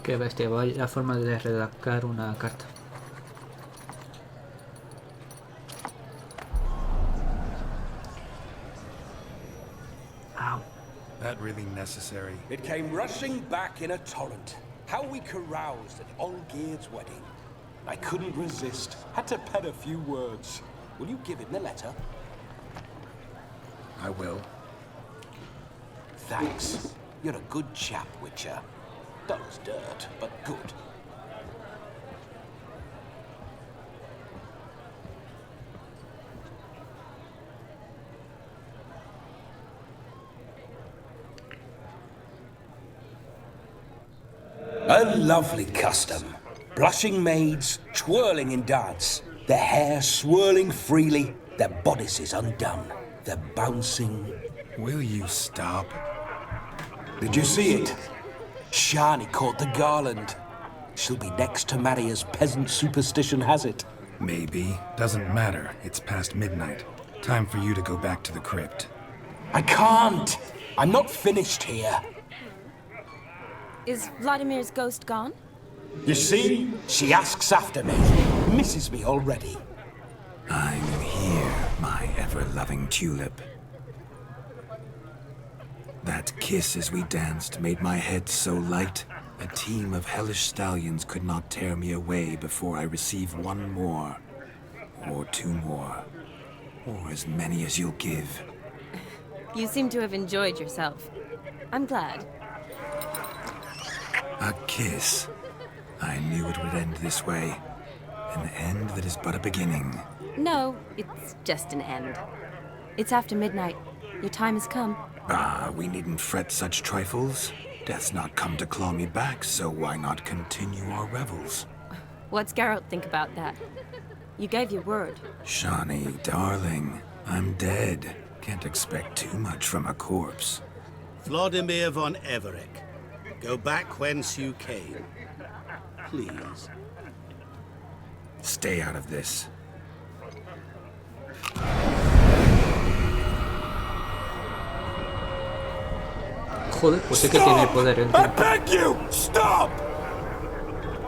Qué bestia, vaya forma de redactar una carta. Ow. That really necessary? It came rushing back in a torrent. How we caroused at Olgierd's wedding. I couldn't resist. Had to pen a few words. Will you give him the letter? I will. Thanks. You're a good chap, Witcher. Dull as dirt, but good. A lovely custom. Blushing maids, twirling in dance, their hair swirling freely, their bodices undone, their bouncing... Will you stop? Did you see it? Shani caught the garland. She'll be next to marry as peasant superstition has it. Maybe. Doesn't matter. It's past midnight. Time for you to go back to the crypt. I can't! I'm not finished here. Is Vlodimir's ghost gone? You see? She asks after me. Misses me already. I'm here, my ever-loving tulip. That kiss as we danced made my head so light, a team of hellish stallions could not tear me away before I receive one more, or two more, or as many as you'll give. You seem to have enjoyed yourself. I'm glad. A kiss. I knew it would end this way. An end that is but a beginning. No, it's just an end. It's after midnight. Your time has come. Ah, we needn't fret such trifles. Death's not come to claw me back, so why not continue our revels? What's Geralt think about that? You gave your word. Shani, darling, I'm dead. Can't expect too much from a corpse. Vlodimir von Everec, go back whence you came. Please. Stay out of this. Joder, pues sí que tiene poder el tío. I beg you, stop!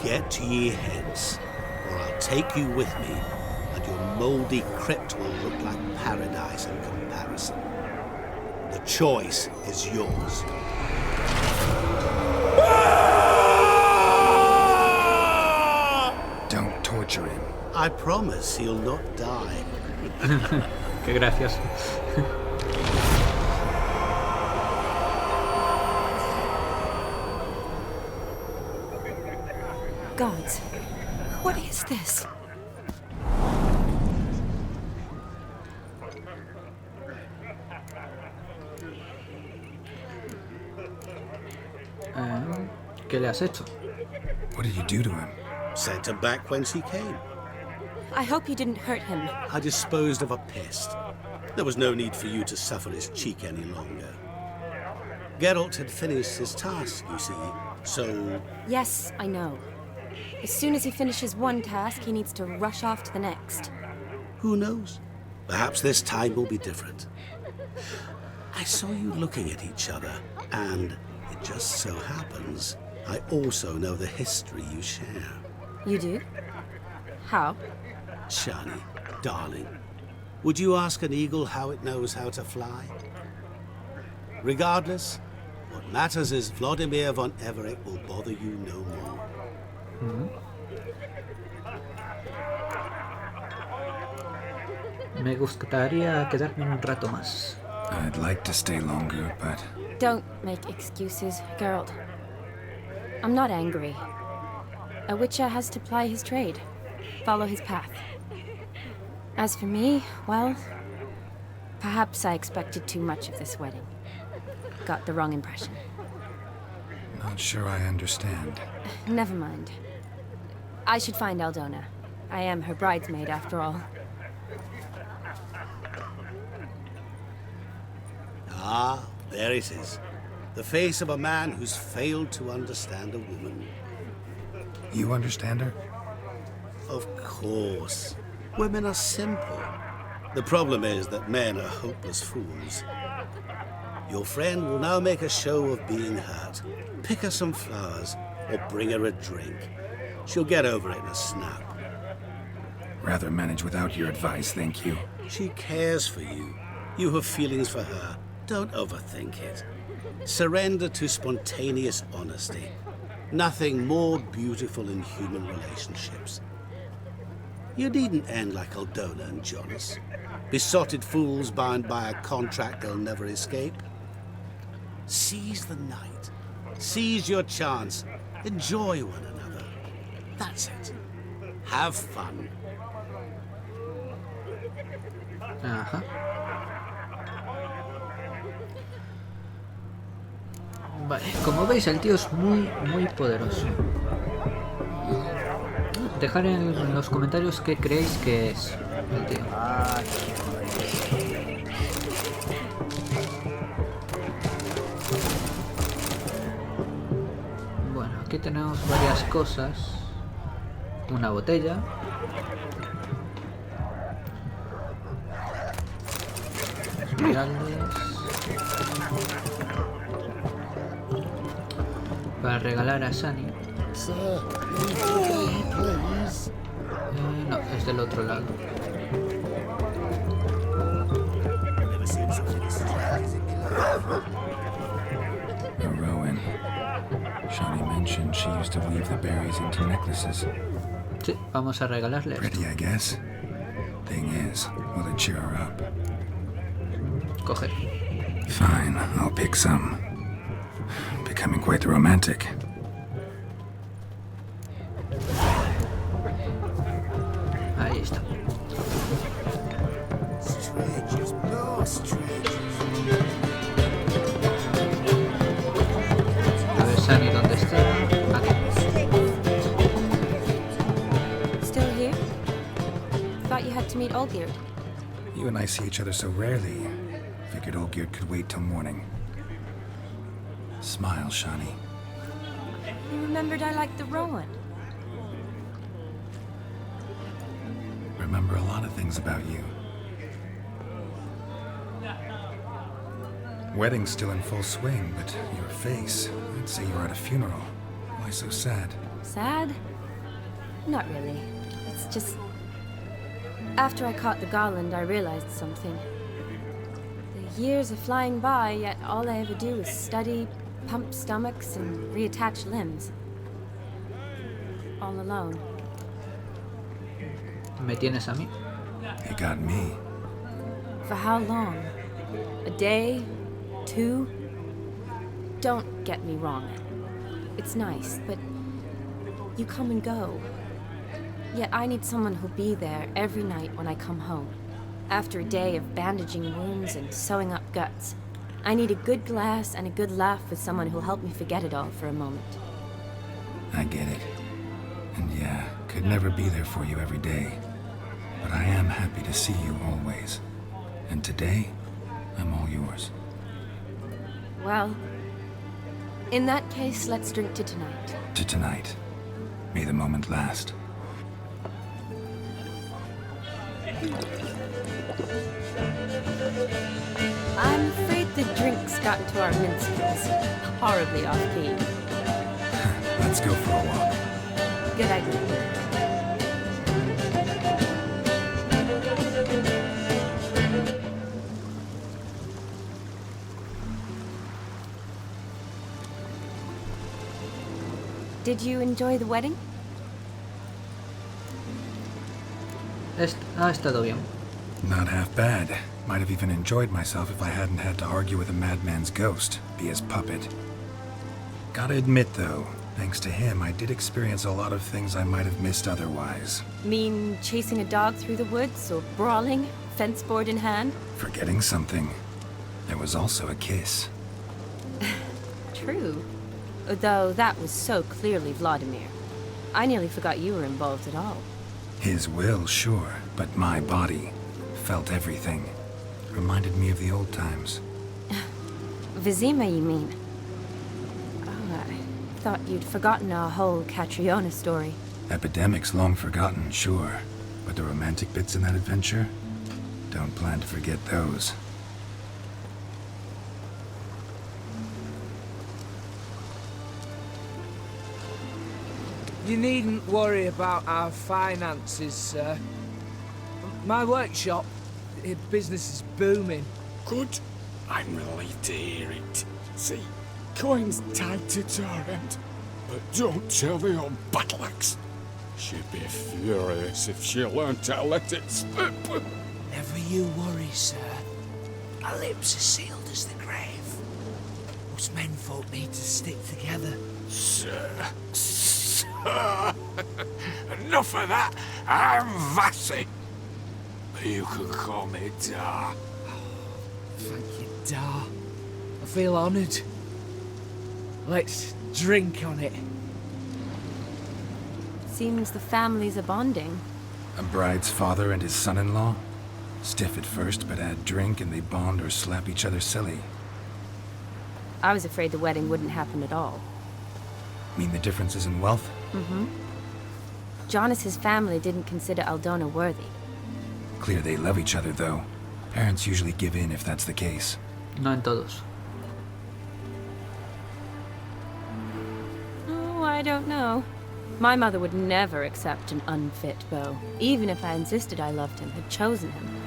Get ye hence, or I'll take you with me, and your mouldy crypt will look like paradise in comparison. The choice is yours. Don't torture him. I promise he'll not die. Qué gracioso. Gods, what is this? ¿Qué le has hecho? What did you do to him? Sent her back whence he came. I hope you didn't hurt him. I disposed of a pest. There was no need for you to suffer his cheek any longer. Geralt had finished his task, you see, so... Yes, I know. As soon as he finishes one task, he needs to rush off to the next. Who knows? Perhaps this time will be different. I saw you looking at each other, and it just so happens I also know the history you share. You do? How? Shani, darling, would you ask an eagle how it knows how to fly? Regardless, what matters is Vlodimir von Everec will bother you no more. Me gustaría quedarme un rato más. I'd like to stay longer, but... Don't make excuses, Geralt. I'm not angry. A witcher has to ply his trade, follow his path. As for me, well, perhaps I expected too much of this wedding. Got the wrong impression. Not sure I understand. Never mind. I should find Aldona. I am her bridesmaid, after all. Ah, there it is. The face of a man who's failed to understand a woman. You understand her? Of course. Women are simple. The problem is that men are hopeless fools. Your friend will now make a show of being hurt. Pick her some flowers, or bring her a drink. She'll get over it in a snap. Rather manage without your advice, thank you. She cares for you. You have feelings for her. Don't overthink it. Surrender to spontaneous honesty. Nothing more beautiful in human relationships. You needn't end like Aldona and Jonas. Besotted fools bound by a contract they'll never escape. Seize the night. Seize your chance. Enjoy one another. That's it. Have fun. Ajá. Vale, como veis el tío es muy poderoso. Dejad en los comentarios qué creéis que es el tío. Bueno, aquí tenemos varias cosas. Una botella. Espirales. Para regalar a Shani. No, es del otro lado. A Rowan. Shani mentioned she used to weave the berries into necklaces. Sí, vamos a regalarle esto. Pretty, I guess. Thing is, will it cheer her up? Coge. Fine, I'll pick some. Becoming quite the romantic. Ahí está. Strangers, no strangers. A ver, Shani, ¿dónde está? Aquí. Still here? Thought you had to meet Olgierd. You and I see each other so rarely. Figured Olgierd could wait till morning. Smile, Shani. You remembered I liked the Rowan. Remember a lot of things about you. Wedding's still in full swing, but your face, I'd say you're at a funeral. Why so sad? Sad? Not really. It's just... After I caught the garland, I realized something. The years are flying by, yet all I ever do is study, pump stomachs, and reattach limbs. All alone. ¿Me tienes a mí? You got me. For how long? A day? 2? Don't get me wrong. It's nice, but you come and go. Yet I need someone who'll be there every night when I come home. After a day of bandaging wounds and sewing up guts, I need a good glass and a good laugh with someone who'll help me forget it all for a moment. I get it. And yeah, could never be there for you every day. But I am happy to see you always. And today, I'm all yours. Well, in that case, let's drink to tonight. To tonight. May the moment last. I'm afraid the drinks got into our minstrels. Horribly off-key. Let's go for a walk. Good idea. Did you enjoy the wedding? Ha estado bien. Not half bad. Might have even enjoyed myself if I hadn't had to argue with a madman's ghost, be his puppet. Gotta admit though, thanks to him, I did experience a lot of things I might have missed otherwise. Mean chasing a dog through the woods, or brawling, fence board in hand? Forgetting something. There was also a kiss. True. Though that was so clearly Vlodimir. I nearly forgot you were involved at all. His will, sure, but my body felt everything. Reminded me of the old times. Vizima, you mean? Oh, I thought you'd forgotten our whole Catriona story. Epidemics long forgotten, sure. But the romantic bits in that adventure? Don't plan to forget those. You needn't worry about our finances, sir. My workshop, business is booming. Good. I'm relieved to hear it. See, coin's tight at our end. But don't tell the old battle axe. She'd be furious if she learned to let it slip. Never you worry, sir. Our lips are sealed as the grave. Us menfolk need to stick together. Sir. Enough of that. I'm Vassy. You can call me Dar. Thank you, Dar. I feel honored. Let's drink on it. Seems the families are bonding. A bride's father and his son-in-law? Stiff at first, but add drink and they bond or slap each other silly. I was afraid the wedding wouldn't happen at all. Mean the differences in wealth? Mm-hmm. Jonas's family didn't consider Aldona worthy. Clear they love each other, though. Parents usually give in if that's the case. No en todos. Oh, I don't know. My mother would never accept an unfit beau, even if I insisted I loved him, had chosen him.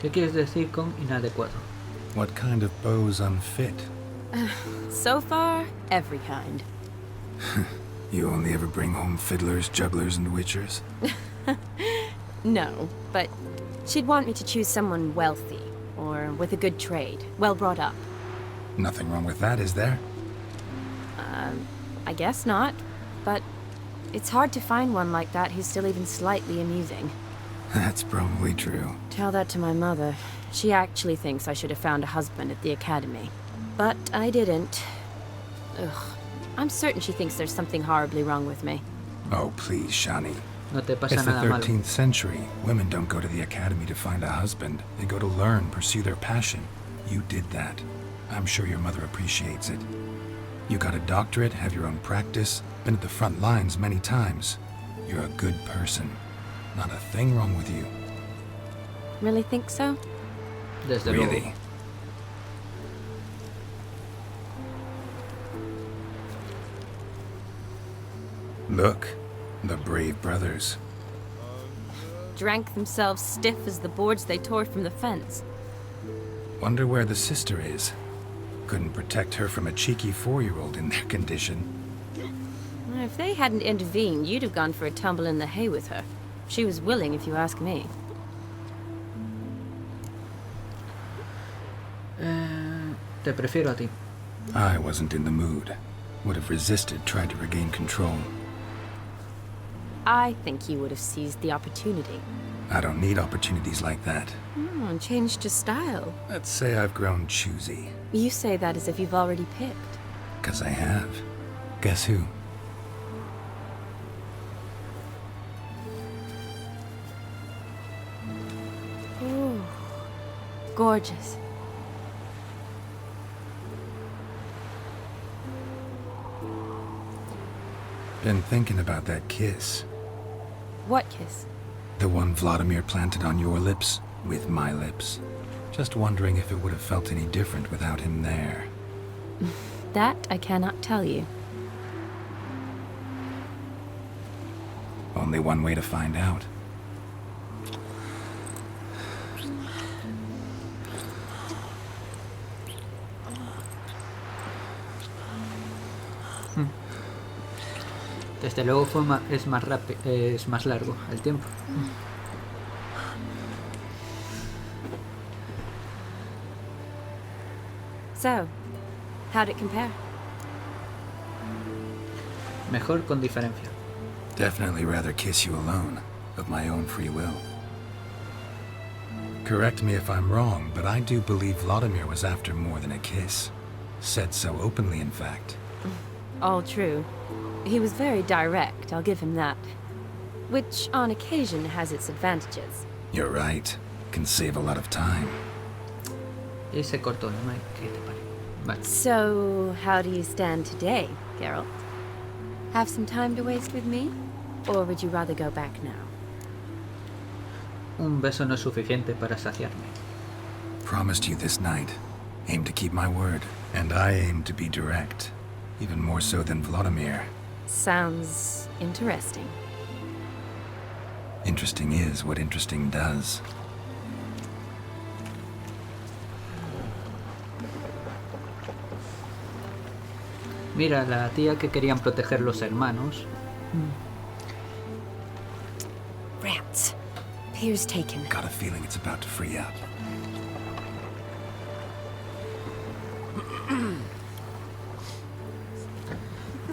¿Qué quieres decir con inadecuado? What kind of beau's unfit? So far, every kind. You only ever bring home fiddlers, jugglers, and witchers? No, but she'd want me to choose someone wealthy, or with a good trade, well brought up. Nothing wrong with that, is there? I guess not, but it's hard to find one like that who's still even slightly amusing. That's probably true. Tell that to my mother. She actually thinks I should have found a husband at the academy. But I didn't. Ugh. I'm certain she thinks there's something horribly wrong with me. Oh, please, Shani. No te pasa It's the nada malo. 13th century. Women don't go to the academy to find a husband. They go to learn, pursue their passion. You did that. I'm sure your mother appreciates it. You got a doctorate, have your own practice, been at the front lines many times. You're a good person. Not a thing wrong with you. Really think so? Desde Really? luego. Look, the brave brothers. Drank themselves stiff as the boards they tore from the fence. Wonder where the sister is. Couldn't protect her from a cheeky 4-year-old in their condition. If they hadn't intervened, you'd have gone for a tumble in the hay with her. She was willing, if you ask me. Te prefiero a ti. I wasn't in the mood. Would have resisted, tried to regain control. I think you would have seized the opportunity. I don't need opportunities like that. And changed your style. Let's say I've grown choosy. You say that as if you've already picked. 'Cause I have. Guess who? Ooh, gorgeous. Been thinking about that kiss. What kiss? The one Vlodimir planted on your lips with my lips. Just wondering if it would have felt any different without him there. That I cannot tell you. Only one way to find out. Desde luego es más rápido, es más largo el tiempo. So, how'd it compare? Mejor con diferencia. Definitely rather kiss you alone, of my own free will. Correct me if I'm wrong, but I do believe Vlodimir was after more than a kiss. Said so openly, in fact. All true. He was very direct, I'll give him that. Which, on occasion, has its advantages. You're right. Can save a lot of time. Y se cortó, ¿no? ¿Qué te parece? Vale. So, how do you stand today, Geralt? Have some time to waste with me? Or would you rather go back now? Un beso no es suficiente para saciarme. Promised you this night. Aim to keep my word. And I aim to be direct. Even more so than Vlodimir. Sounds interesting. Interesting is what interesting does. Mira, la tía que querían proteger los hermanos. Rats. Pier's taken. Got a feeling it's about to free up.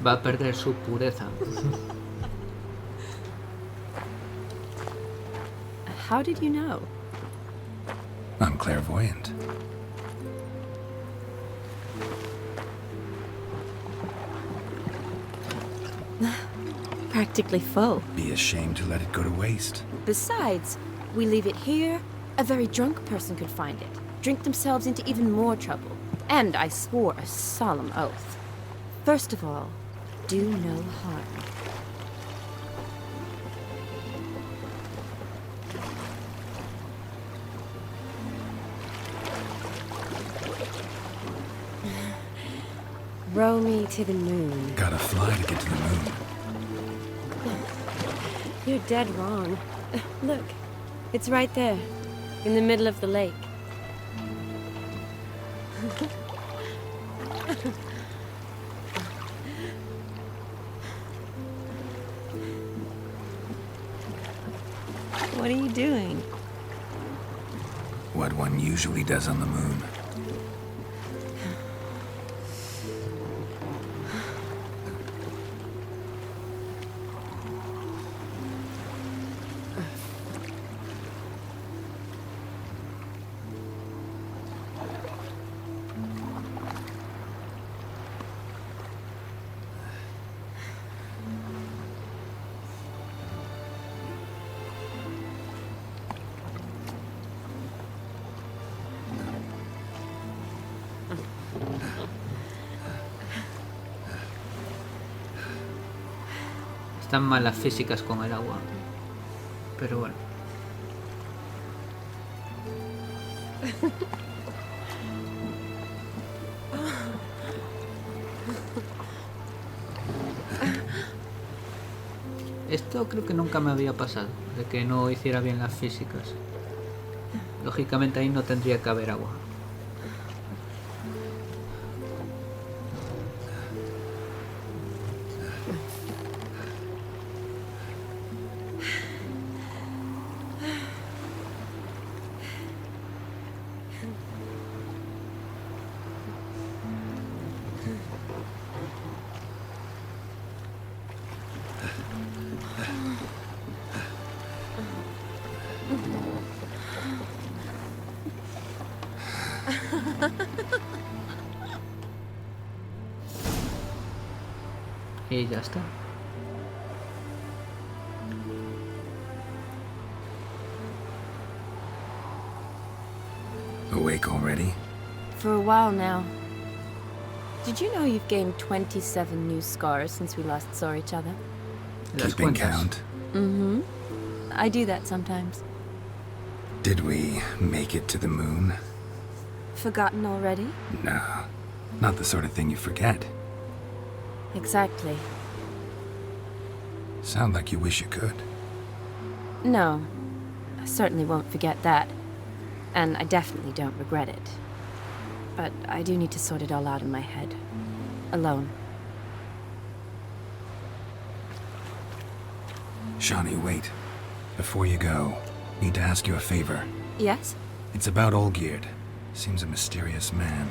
Va a perder su pureza. How did you know? I'm clairvoyant. Practically full. Be ashamed to let it go to waste. Besides, we leave it here, a very drunk person could find it, drink themselves into even more trouble. And I swore a solemn oath. First of all, do no harm. Row me to the moon. Gotta fly to get to the moon. You're dead wrong. Look, it's right there, in the middle of the lake. What are you doing? What one usually does on the moon. Están mal las físicas con el agua. Pero bueno. Esto creo que nunca me había pasado, de que no hiciera bien las físicas. Lógicamente ahí no tendría que haber agua. Y ya está. Awake already? For a while now. Did you know you've gained 27 new scars since we last saw each other? Keeping count? Mm-hmm. I do that sometimes. Did we make it to the moon? Forgotten already? No, not the sort of thing you forget. Exactly. Sound like you wish you could. No, I certainly won't forget that. And I definitely don't regret it. But I do need to sort it all out in my head. Alone. Shani, wait. Before you go, need to ask you a favor. Yes? It's about Olgierd. Seems a mysterious man.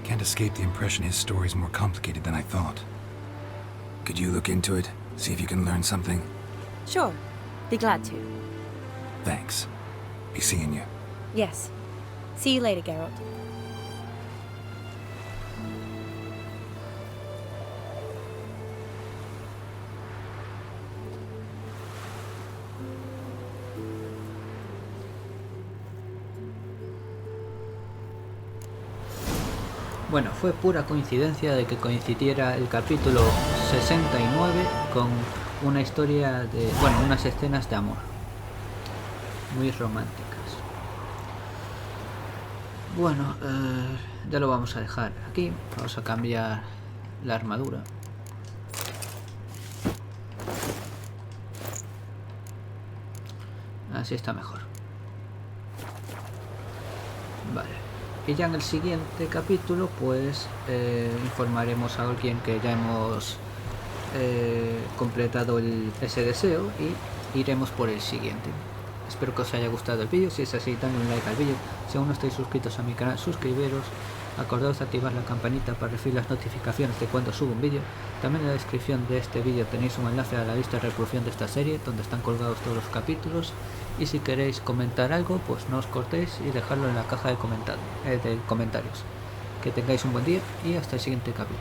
Can't escape the impression his story's more complicated than I thought. Could you look into it? See if you can learn something? Sure. Be glad to. Thanks. Be seeing you. Yes. See you later, Geralt. Bueno, fue pura coincidencia de que coincidiera el capítulo 69 con una historia de... bueno, unas escenas de amor. Muy románticas. Bueno, ya lo vamos a dejar aquí. Vamos a cambiar la armadura. Así está mejor. Vale. Y ya en el siguiente capítulo pues informaremos a alguien que ya hemos completado ese deseo y iremos por el siguiente. Espero que os haya gustado el vídeo. Si es así, dadle un like al vídeo. Si aún no estáis suscritos a mi canal, suscribiros. Acordaos de activar la campanita para recibir las notificaciones de cuando subo un vídeo. También en la descripción de este vídeo tenéis un enlace a la lista de reproducción de esta serie, donde están colgados todos los capítulos. Y si queréis comentar algo, pues no os cortéis y dejadlo en la caja de comentarios. Que tengáis un buen día y hasta el siguiente capítulo.